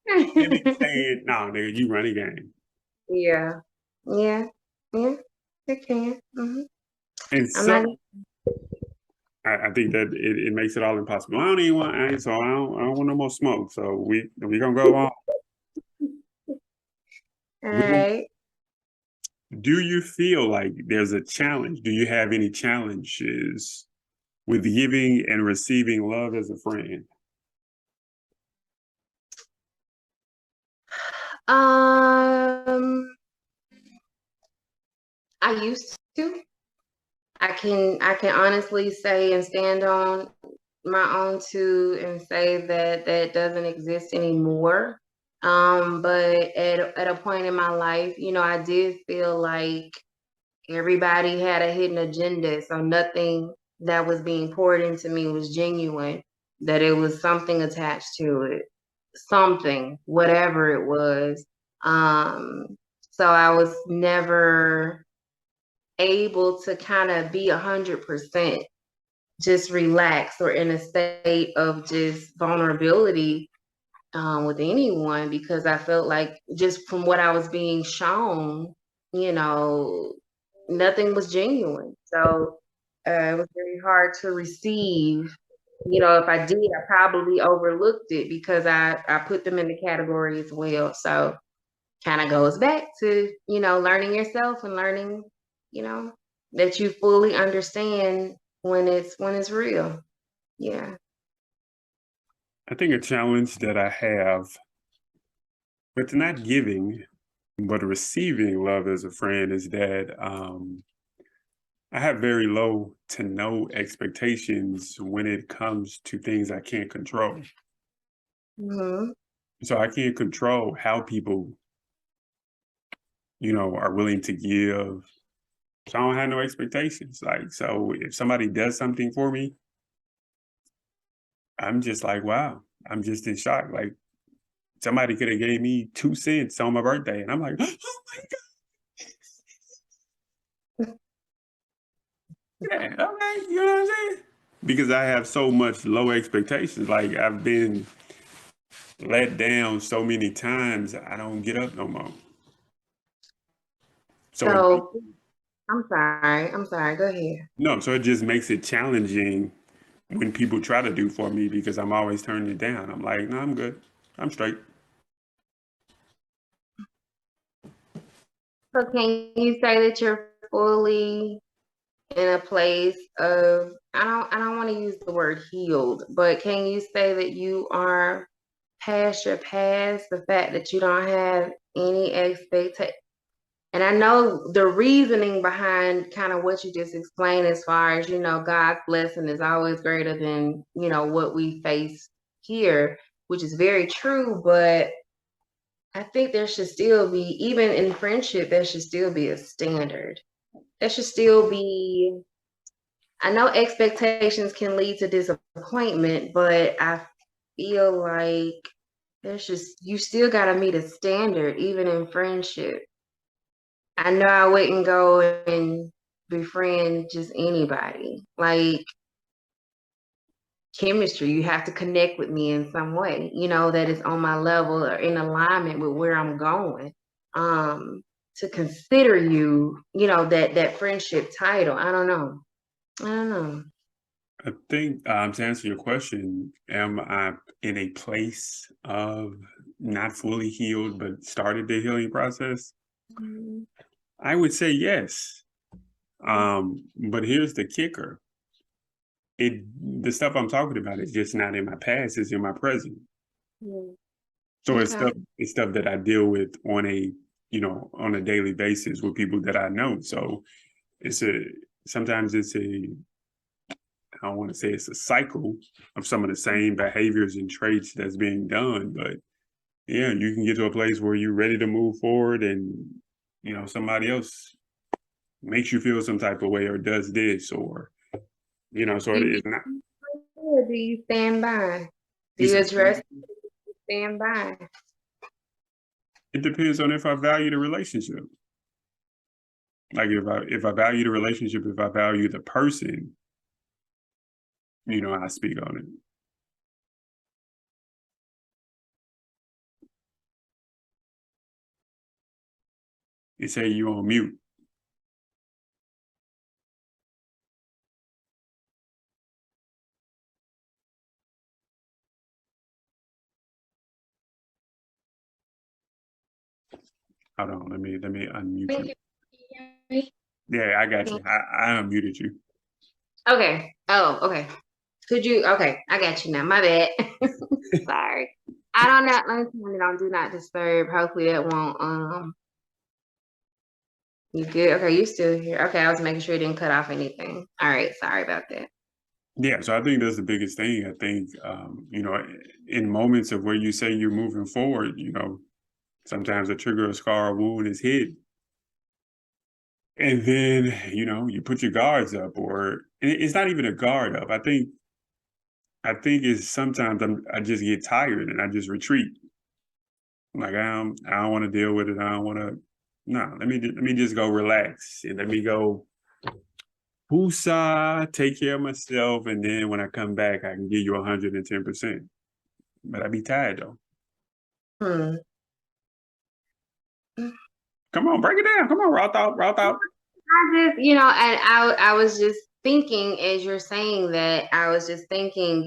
If it's saying, "No, nigga, you run a game," Yeah. Yeah. Yeah. It can. and I'm not. so I think that it makes it all impossible. I don't even want, so I don't want no more smoke. So we gonna go on. All We gonna, right. do you feel like there's a challenge? Do you have any challenges with giving and receiving love as a friend? Um, I used to. I can honestly say and stand on my own two and say that that doesn't exist anymore. But at a point in my life, I did feel like everybody had a hidden agenda, so nothing that was being poured into me was genuine, that it was something attached to it, something, whatever it was. So I was never able to kind of be 100% just relaxed or in a state of just vulnerability with anyone because I felt like just from what I was being shown, you know, nothing was genuine. So it was very hard to receive. If I did, I probably overlooked it because I put them in the category as well. So kind of goes back to, learning yourself and learning, you know, that you fully understand when it's real. Yeah. I think a challenge that I have, but it's not giving, but receiving love as a friend is that I have very low to no expectations when it comes to things I can't control. hmm So I can't control how people, are willing to give. So I don't have no expectations. Like, so if somebody does something for me, I'm just like, wow, I'm just in shock. Like somebody could have gave me 2 cents on my birthday. And I'm like, oh my God, yeah, okay, you know what I'm saying? Because I have so much low expectations. Like I've been let down so many times, I don't get up no more. So it, So I'm sorry. I'm sorry. Go ahead. no, so it just makes it challenging when people try to do for me because I'm always turning it down. I'm like, no, I'm good. I'm straight. So can you say that you're fully in a place of I don't want to use the word healed, but can you say that you are past your past, the fact that you don't have any expectation? And I know the reasoning behind kind of what you just explained as far as, God's blessing is always greater than, what we face here, which is very true, but I think there should still be, even in friendship, there should still be a standard. There should still be, I know expectations can lead to disappointment, but I feel like you still got to meet a standard, even in friendship. I know I wouldn't go and befriend just anybody. Like chemistry, you have to connect with me in some way, that is on my level or in alignment with where I'm going. To consider you, that friendship title. I don't know. I don't know. I think to answer your question, am I in a place of not fully healed but started the healing process? Mhm. I would say yes. But here's the kicker. It the stuff I'm talking about is just not in my past, it's in my present. Yeah. So Okay. it's stuff that I deal with on a, on a daily basis with people that I know. So it's a sometimes it's a I don't want to say it's a cycle of some of the same behaviors and traits that's being done, but yeah, you can get to a place where you're ready to move forward and somebody else makes you feel some type of way or does this or so Do it you is not. or do you stand by? Do You you said address stand by? it depends on if I value the relationship. Like if I value the relationship, if I value the person, I speak on it. You say you on mute. Hold on, let me unmute Thank you. you. Can you hear me? Yeah, I got you. I unmuted you. Okay. Oh, okay. Could you? Okay, I got you now. My bad. Sorry. I don't know. Let me turn it on. Do not disturb. Hopefully that won't. You good? Okay, you still here? Okay, I was making sure it didn't cut off anything. All right. Sorry about that. Yeah, so I think that's the biggest thing. I think in moments of where you say you're moving forward, sometimes a trigger, a scar, a wound is hit, and then you put your guards up, or it's not even a guard up. I think it's sometimes I just get tired and I just retreat. Like I don't want to deal with it. I don't want to. No, let me just go relax and let me go woosah, take care of myself, and then when I come back, I can give you 110%. But I be tired though. Hmm. Come on, break it down. Come on, raw thought. I just, and I was just thinking as you're saying that, I was just thinking,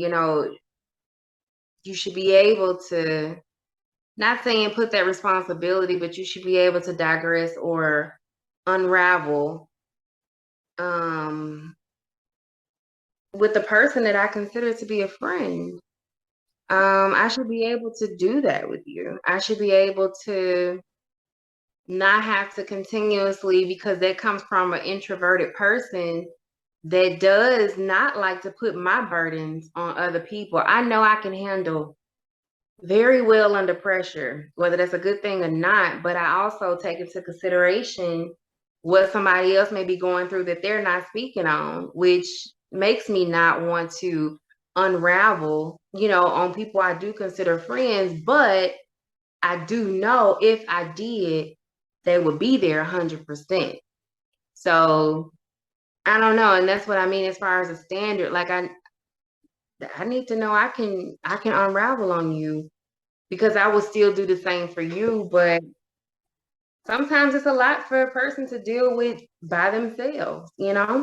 you should be able to, not saying put that responsibility, but you should be able to digress or unravel um with the person that I consider to be a friend. I should be able to do that with you. I should be able to not have to continuously, because that comes from an introverted person that does not like to put my burdens on other people. I know I can handle very well under pressure, whether that's a good thing or not, but I also take into consideration what somebody else may be going through that they're not speaking on, which makes me not want to unravel, on people I do consider friends, but I do know if I did, they would be there 100%. So I don't know, and that's what I mean as far as a standard. Like I need to know I can unravel on you because I will still do the same for you. But sometimes it's a lot for a person to deal with by themselves, to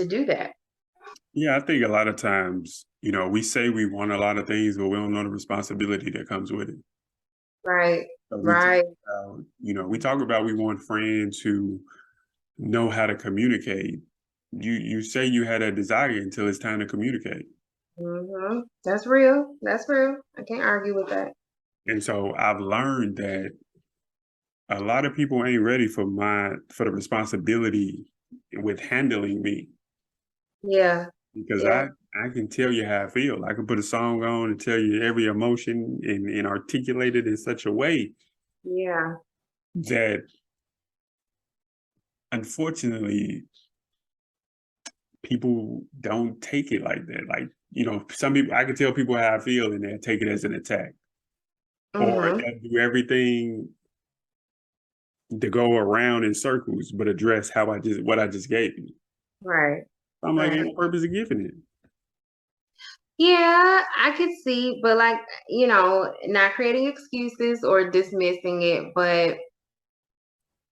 do that. Yeah, I think a lot of times, we say we want a lot of things, but we don't know the responsibility that comes with it. Right, So right. we talk about we want friends who know how to communicate. You say you had a desire until it's time to communicate. That's real. That's real. I can't argue with that. And so I've learned that a lot of people ain't ready for the responsibility with handling me Yeah, because yeah, I can tell you how I feel. I can put a song on and tell you every emotion and articulate it in such a way yeah. that unfortunately people don't take it like that. Like, some people I can tell people how I feel and they take it as an attack. Or Mm-hmm. they'll do everything to go around in circles, but address what I just gave you. Right, I'm like, ain't right. no purpose of giving it. Yeah, I could see, but like, not creating excuses or dismissing it, but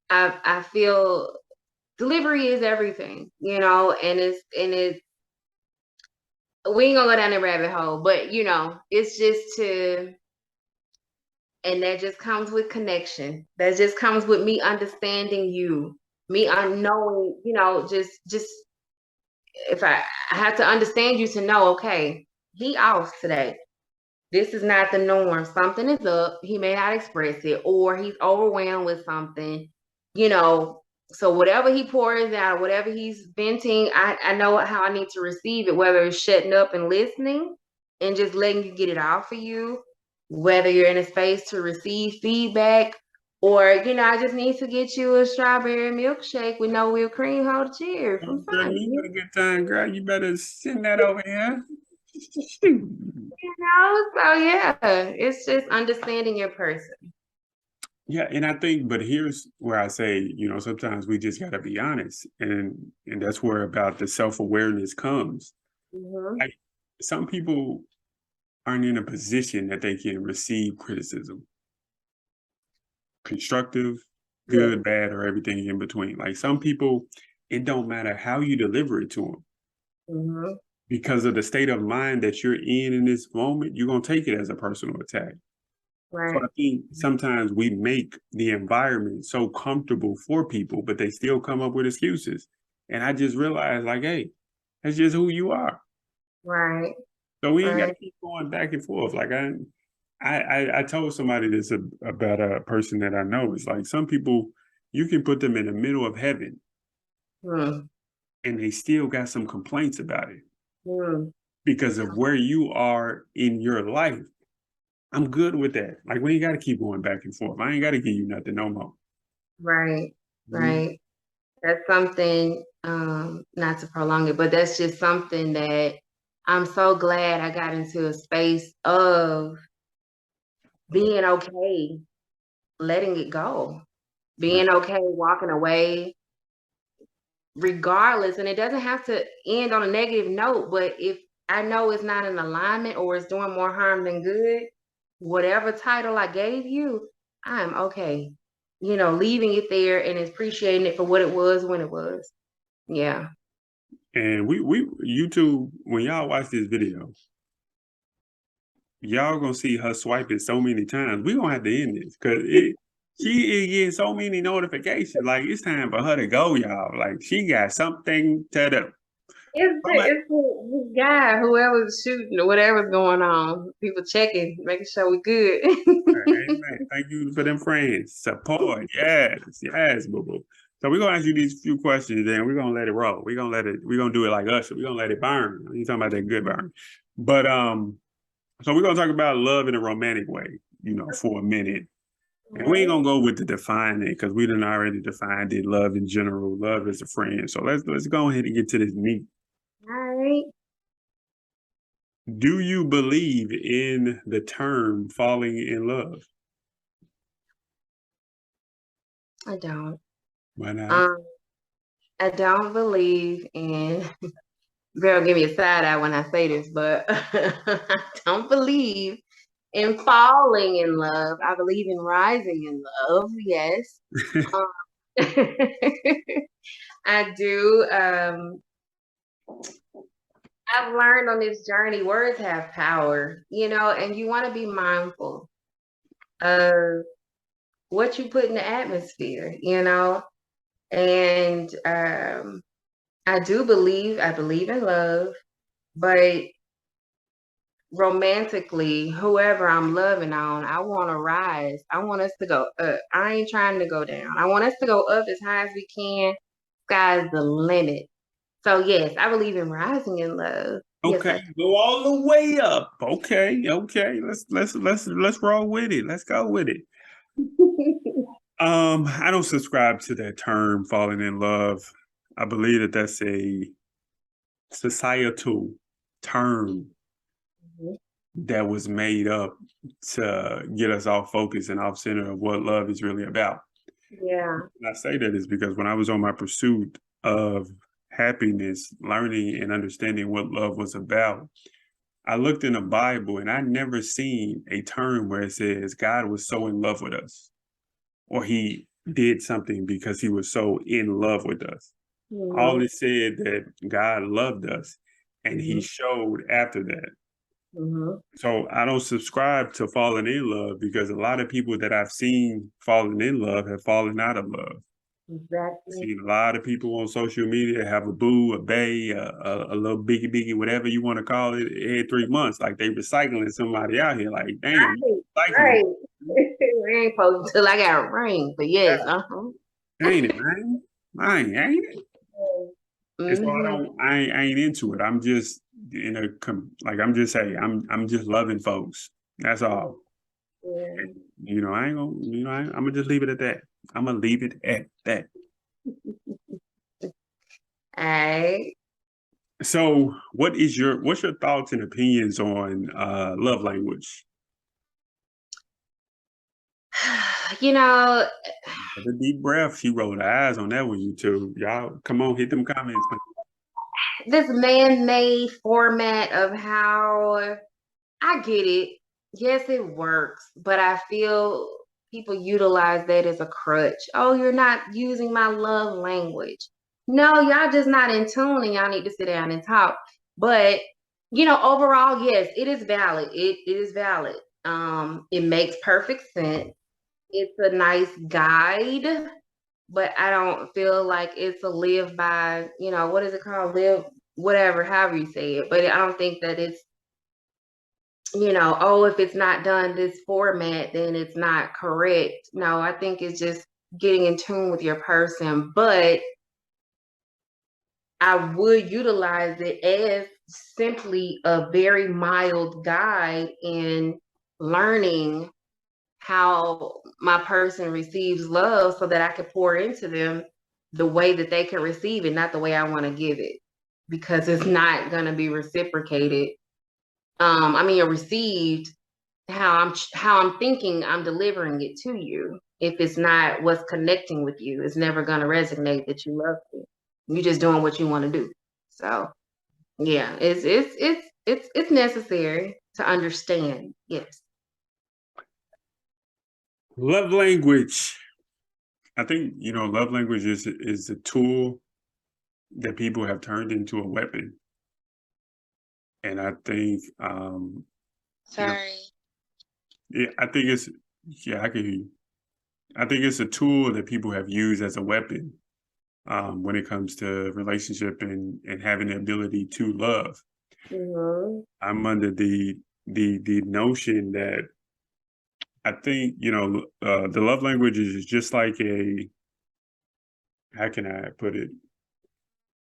I feel delivery is everything, and it's we ain't gonna go down the rabbit hole, but it's just and that just comes with connection. That just comes with me understanding you, me unknowing, just if I have to understand you to know, okay, he off today. This is not the norm. Something is up. He may not express it, or he's overwhelmed with something, you know. So whatever he pours out, whatever he's venting, I know how I need to receive it, whether it's shutting up and listening and just letting you get it out for you, whether you're in a space to receive feedback, or I just need to get you a strawberry milkshake with no whipped cream. Hold cheers from Girl, Sunny. you had a good time, girl. You better send that over here. Shoot. So yeah, it's just understanding your person. Yeah, and I think, but here's where I say, sometimes we just got to be honest, and that's where about the self-awareness comes. Mm-hmm. Like some people aren't in a position that they can receive criticism, constructive, good, bad, or everything in between. Like some people, it don't matter how you deliver it to them. Mm-hmm. Because of the state of mind that you're in this moment, you're going to take it as a personal attack. So Right. I think sometimes we make the environment so comfortable for people, but they still come up with excuses. And I just realized, like, hey, that's just who you are. Right. So we ain't got to Right. keep going back and forth. Like I told somebody this about a person that I know. It's like some people, you can put them in the middle of heaven Mm. and they still got some complaints about it Mm. because of where you are in your life. I'm good with that. Like we ain't got to keep going back and forth. I ain't got to give you nothing no more. Right. Mhm. Right. That's something, not to prolong it, but that's just something that I'm so glad I got into a space of being okay, letting it go, Right. being okay, walking away, regardless. And it doesn't have to end on a negative note, but if I know it's not in alignment or it's doing more harm than good, whatever title I gave you, I'm okay. Leaving it there and appreciating it for what it was when it was. Yeah. And we YouTube, when y'all watch this video, y'all gonna see her swiping so many times. We gonna have to end this because she is getting so many notifications. Like it's time for her to go, y'all. Like she got something to do. It's the guy, whoever's shooting or whatever's going on. People checking, making sure we good. Amen. Thank you for them friends. Support. Yes. Yes, boo boo. So we're gonna ask you these few questions, then we're gonna let it roll. We're gonna do it like Usher. We're gonna let it burn. You talking about that good burn. But so we're gonna talk about love in a romantic way, for a minute. And we ain't gonna go with the define it because we done already defined it. Love in general, love as a friend. So let's go ahead and get to this meat. All right. Do you believe in the term falling in love? I don't. Why not? Um, I don't believe in. Girl, give me a side eye when I say this, but I don't believe in falling in love. I believe in rising in love. Yes. Um, I do. I've learned on this journey, words have power, and you want to be mindful of what you put in the atmosphere, and I believe in love, but romantically, whoever I'm loving on, I want to rise. I want us to go up. I ain't trying to go down. I want us to go up as high as we can. Sky's the limit. So yes, I believe in rising in love. Yes, Okay, go all the way up. Okay. Let's roll with it. Let's go with it. I don't subscribe to that term falling in love. I believe that that's a societal term that was made up to get us off focus and off center of what love is really about. Yeah. And I say that is because when I was on my pursuit of happiness, learning and understanding what love was about, I looked in the Bible and I never seen a term where it says God was so in love with us or he did something because he was so in love with us. All Mhm. it said that God loved us and he showed after that. Mm-hmm. So I don't subscribe to falling in love because a lot of people that I've seen falling in love have fallen out of love. Exactly. Seen a lot of people on social media have a boo, a bae, a little biggie, whatever you want to call it, every 3 months. Like they recycling somebody out here. Like, damn, Right. We ain't supposed till I got a ring, but yes, ain't it, man? Ain't it? And so Mm-hmm. I ain't into it. I'm just I'm just saying, I'm just loving folks. That's all. Yeah. I ain't gonna, I'm gonna just leave it at that. I'm gonna leave it at that. All right. So, what's your thoughts and opinions on love language? You know, The deep breath. She rolled her eyes on that one. YouTube, y'all, come on, hit them comments. this man-made format of how I get it. Yes, it works, but I feel people utilize that as a crutch. Oh, you're not using my love language. No, y'all just not in tune and y'all need to sit down and talk. But overall, yes, it is valid. It is valid. It makes perfect sense. It's a nice guide, but I don't feel like it's a live by, what is it called? Live, whatever, however you say it. But I don't think that it's, oh, if it's not done this format, then it's not correct. No, I think it's just getting in tune with your person. But I would utilize it as simply a very mild guide in learning how my person receives love so that I can pour into them the way that they can receive it, not the way I want to give it, because it's not going to be reciprocated. Received how I'm thinking I'm delivering it to you. If it's not what's connecting with you, it's never going to resonate that you love me. You're just doing what you want to do. So yeah, it's necessary to understand. Yes. Love language. I think love language is a tool that people have turned into a weapon, and I think Sorry. yeah, I think it's yeah, I can hear you. I think it's a tool that people have used as a weapon when it comes to relationship and having the ability to love. Mm-hmm. I'm under the notion that I think the love language is just like how can I put it?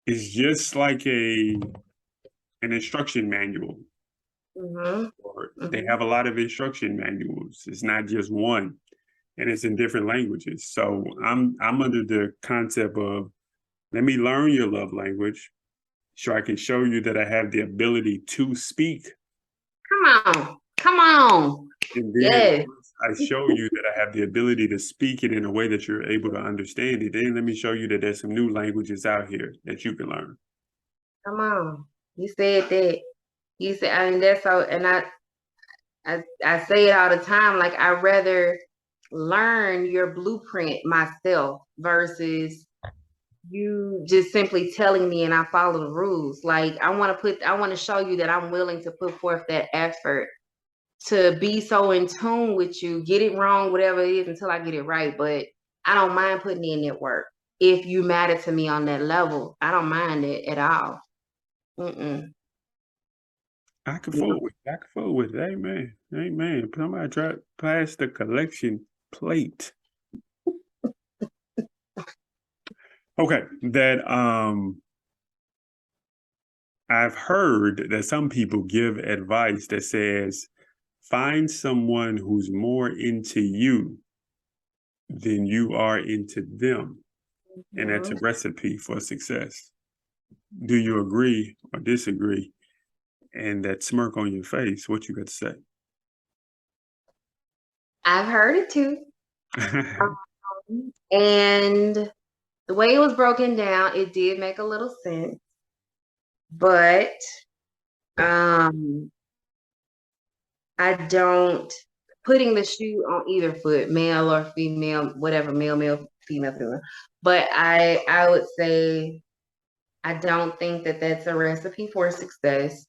It's just like an instruction manual. Mm-hmm. Or they Mm-hmm. have a lot of instruction manuals. It's not just one, and it's in different languages. So I'm under the concept of let me learn your love language so I can show you that I have the ability to speak. Come on. Come on. And then Yes. once I show you that I have the ability to speak it in a way that you're able to understand it, then let me show you that there's some new languages out here that you can learn. Come on. You said that. You said, that's so, and I say it all the time. Like, I'd rather learn your blueprint myself versus you just simply telling me and I follow the rules. Like, I want to show you that I'm willing to put forth that effort to be so in tune with you, get it wrong, whatever it is, until I get it right. But I don't mind putting in that work. If you matter to me on that level, I don't mind it at all. Mm-mm. I can fool with it. I can fool with it. Amen. Amen. Somebody try pass the collection plate. Okay. That I've heard that some people give advice that says find someone who's more into you than you are into them. And that's a recipe for success. Do you agree or disagree? And that smirk on your face, what you got to say? I've heard it too. And the way it was broken down, it did make a little sense. But I don't putting the shoe on either foot, male or female, whatever, male, female, female. But I would say I don't think that that's a recipe for success.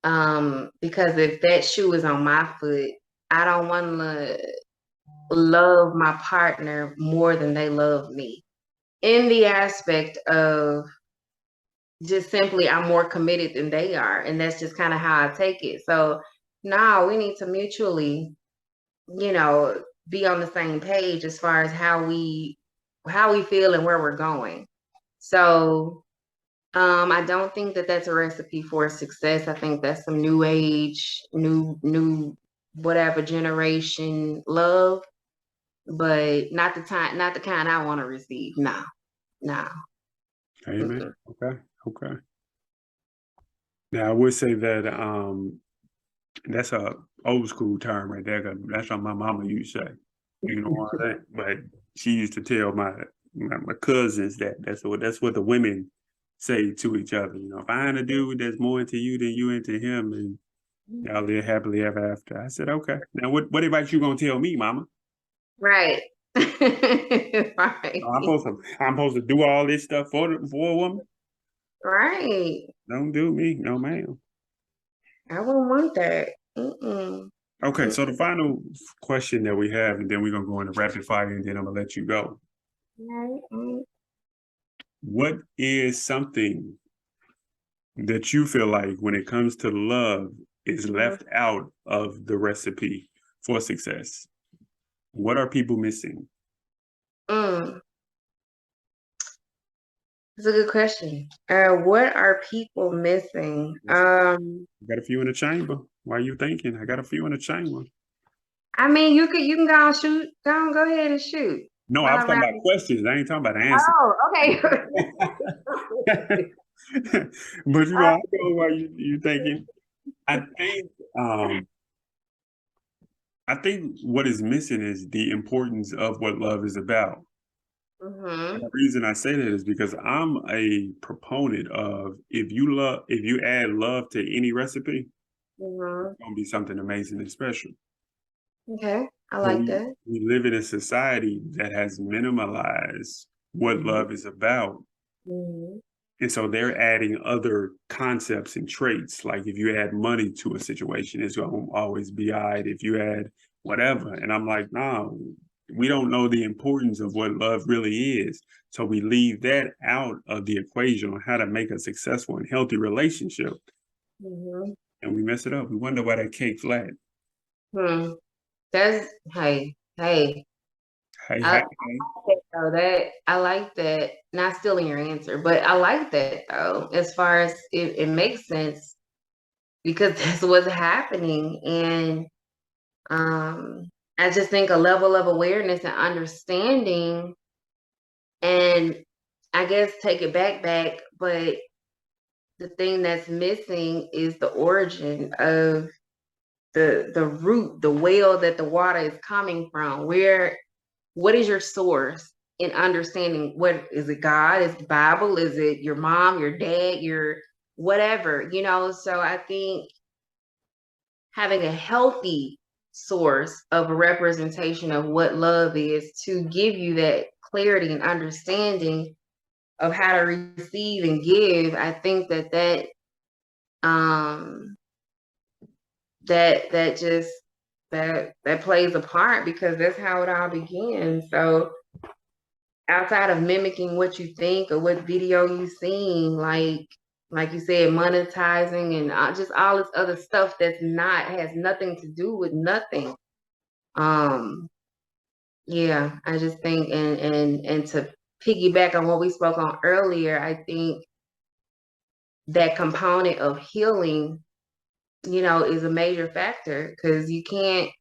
Because if that shoe is on my foot, I don't want to love my partner more than they love me. In the aspect of just simply, I'm more committed than they are. And that's just kind of how I take it. So now we need to mutually, be on the same page as far as how we feel and where we're going. So I don't think that that's a recipe for success. I think that's some new age, new whatever generation love, but not the kind I want to receive. No, no. Amen. Okay. Okay. Now I would say that that's a old school term right there. 'Cause that's what my mama used to say. You know what I'm saying? But she used to tell my cousins that's what the women say to each other. You know, find a dude that's more into you than you into him, and y'all live happily ever after. I said, okay. Now what advice you gonna tell me, mama? Right. Right. I'm supposed to do all this stuff for a woman? Right. Don't do me, no ma'am. I wouldn't want that. Mm-mm. Okay, so the final question that we have, and then we're gonna go into rapid fire, and then I'm gonna let you go. Right. What is something that you feel like when it comes to love is left out of the recipe for success? What are people missing? Mm. That's a good question. What are people missing? I got a few in the chamber. Why are you thinking? I got a few in the chamber. I mean, you can go and shoot. Go ahead and shoot. No, I While was I'm talking out. about questions. I ain't talking about answers. Oh, okay. But I know why you thinking. I think um I think what is missing is the importance of what love is about. And Mm-hmm. the reason I say that is because I'm a proponent of if you add love to any recipe, Mm-hmm. it's gonna be something amazing and special. Okay, I But like we that. we live in a society that has minimalized what Mm-hmm. love is about. Mm-hmm. And so they're adding other concepts and traits. Like if you add money to a situation, it's going to always be all right. If you add whatever. And I'm like, no, we don't know the importance of what love really is. So we leave that out of the equation on how to make a successful and healthy relationship. Mm-hmm. And we mess it up. We wonder why that cake flat. Hmm. That's hey. Hey, I hey, like that though. I like that. Not stealing your answer, but I like that though. As far as it makes sense because that's what's happening, and I just think a level of awareness and understanding, and I guess take it back, but the thing that's missing is the origin of the root, the well that the water is coming from. What is your source in understanding? What is it? God? Is the Bible? Is it your mom, your dad, your whatever? So I think having a healthy source of a representation of what love is to give you that clarity and understanding of how to receive and give. I think um that just that plays a part because that's how it all begins. So outside of mimicking what you think or what video you've seen, like you said, monetizing and just all this other stuff has nothing to do with nothing. Um, yeah, I just think and to piggyback on what we spoke on earlier, I think that component of healing, is a major factor because you can't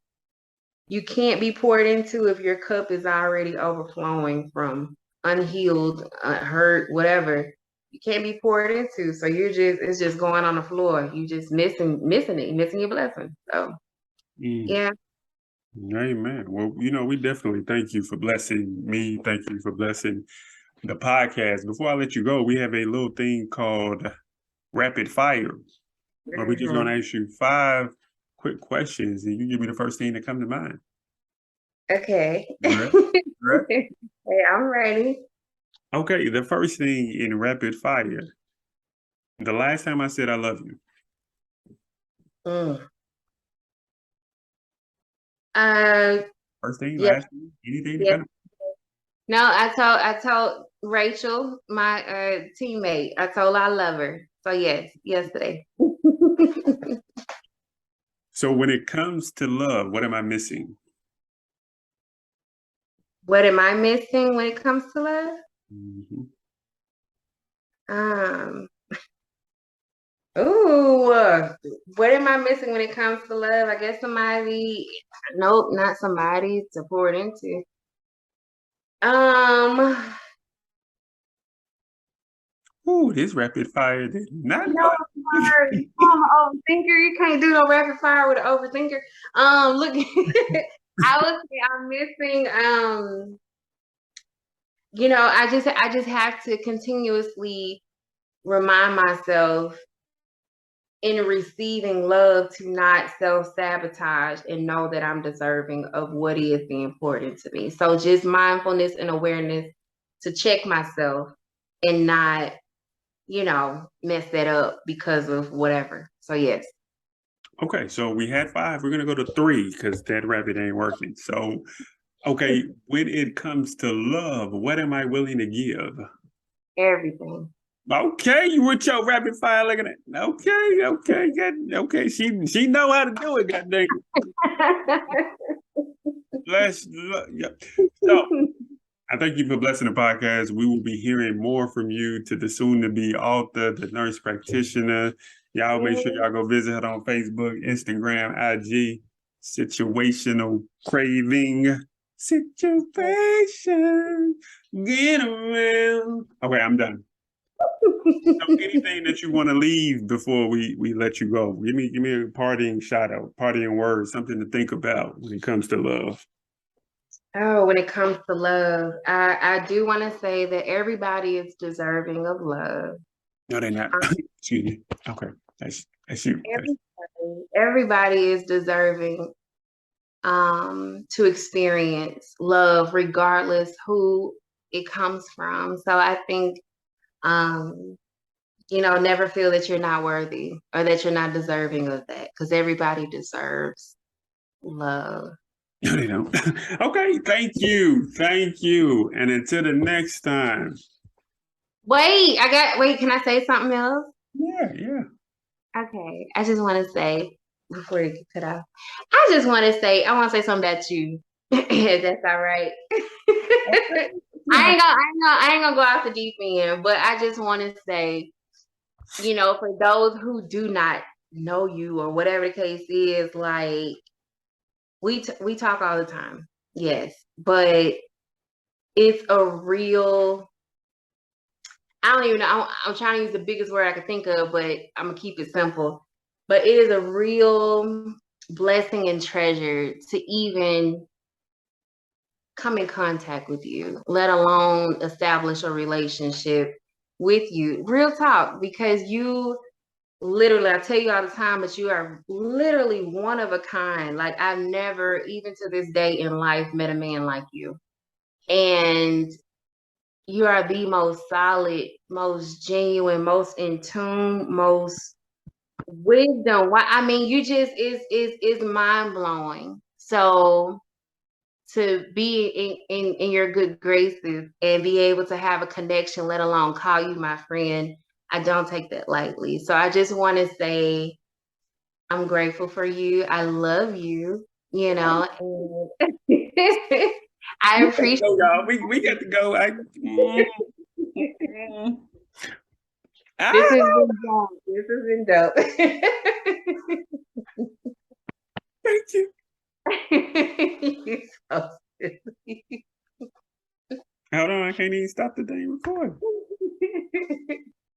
be poured into if your cup is already overflowing from unhealed, hurt, whatever. You can't be poured into. So it's just going on the floor. You just missing it, missing your blessing. So Mm. yeah. Amen. Well, we definitely thank you for blessing me. Thank you for blessing the podcast. Before I let you go, we have a little thing called rapid fire. Where we're just gonna ask you 5 quick questions, and you give me the first thing that come to mind. Okay. You ready? You ready? Hey, I'm ready. Okay, the first thing in rapid fire. The last time I said I love you. Mm. Uh, First thing, yeah, last thing, anything to yeah. kind of. No, I told Rachel, my teammate, I told her I love her. So yes, yesterday. So when it comes to love, what am I missing? What am I missing when it comes to love? Mhm. Um, ooh, what am I missing when it comes to love? I guess somebody, nope, not somebody to pour it into. Um, Ooh, this rapid fire did not no, go. sorry. I'm an overthinker. You can't do no rapid fire with an overthinker. Look, I would say I'm missing. I just have to continuously remind myself in receiving love to not self-sabotage and know that I'm deserving of what is the important to me. So just mindfulness and awareness to check myself and not, mess that up because of whatever. So yes. Okay, so we had five. We're gonna go to three because that rabbit ain't working. So, okay, when it comes to love, what am I willing to give? Everything. Okay, you with your rapid fire looking at. Okay, okay. She know how to do it. God dang it. Yeah. So I thank you for blessing the podcast. We will be hearing more from you to the soon-to-be author, the nurse practitioner. Y'all make sure y'all go visit her on Facebook, Instagram, IG. Situational craving. Situation. Get around. Okay, I'm done. So anything that you want to leave before we let you go? Give me a partying shout out, partying word, something to think about when it comes to love. Oh, when it comes to love, I do want to say that everybody is deserving of love. No, they're not. Um, Excuse me. Okay, that's you. everybody is deserving to experience love, regardless who it comes from. So I think never feel that you're not worthy or that you're not deserving of that, because everybody deserves love. No, they don't. Okay, thank you, and until the next time. Wait, can I say something else? Yeah. Okay, I just want to say before you get cut off, I want to say something about you. If that's all right. I ain't gonna go off the deep end, but I just want to say, for those who do not know you or whatever the case is, like we talk all the time, yes, but it's a real. I don't even know. I'm trying to use the biggest word I could think of, but I'm gonna keep it simple. But it is a real blessing and treasure to even come in contact with you, let alone establish a relationship with you. Real talk, because you literally, I tell you all the time, but you are literally one of a kind. Like I've never, even to this day in life, met a man like you. And you are the most solid, most genuine, most in tune, most wisdom. Why? I mean, you just is mind blowing. So to be in your good graces and be able to have a connection, let alone call you my friend, I don't take that lightly. So I just want to say I'm grateful for you. I love you. And I We got to appreciate. go, y'all. We got to go. Mm. This Ah, has been dope. This has been dope. thank you. You so silly. Hold on, I can't even stop the dang recording.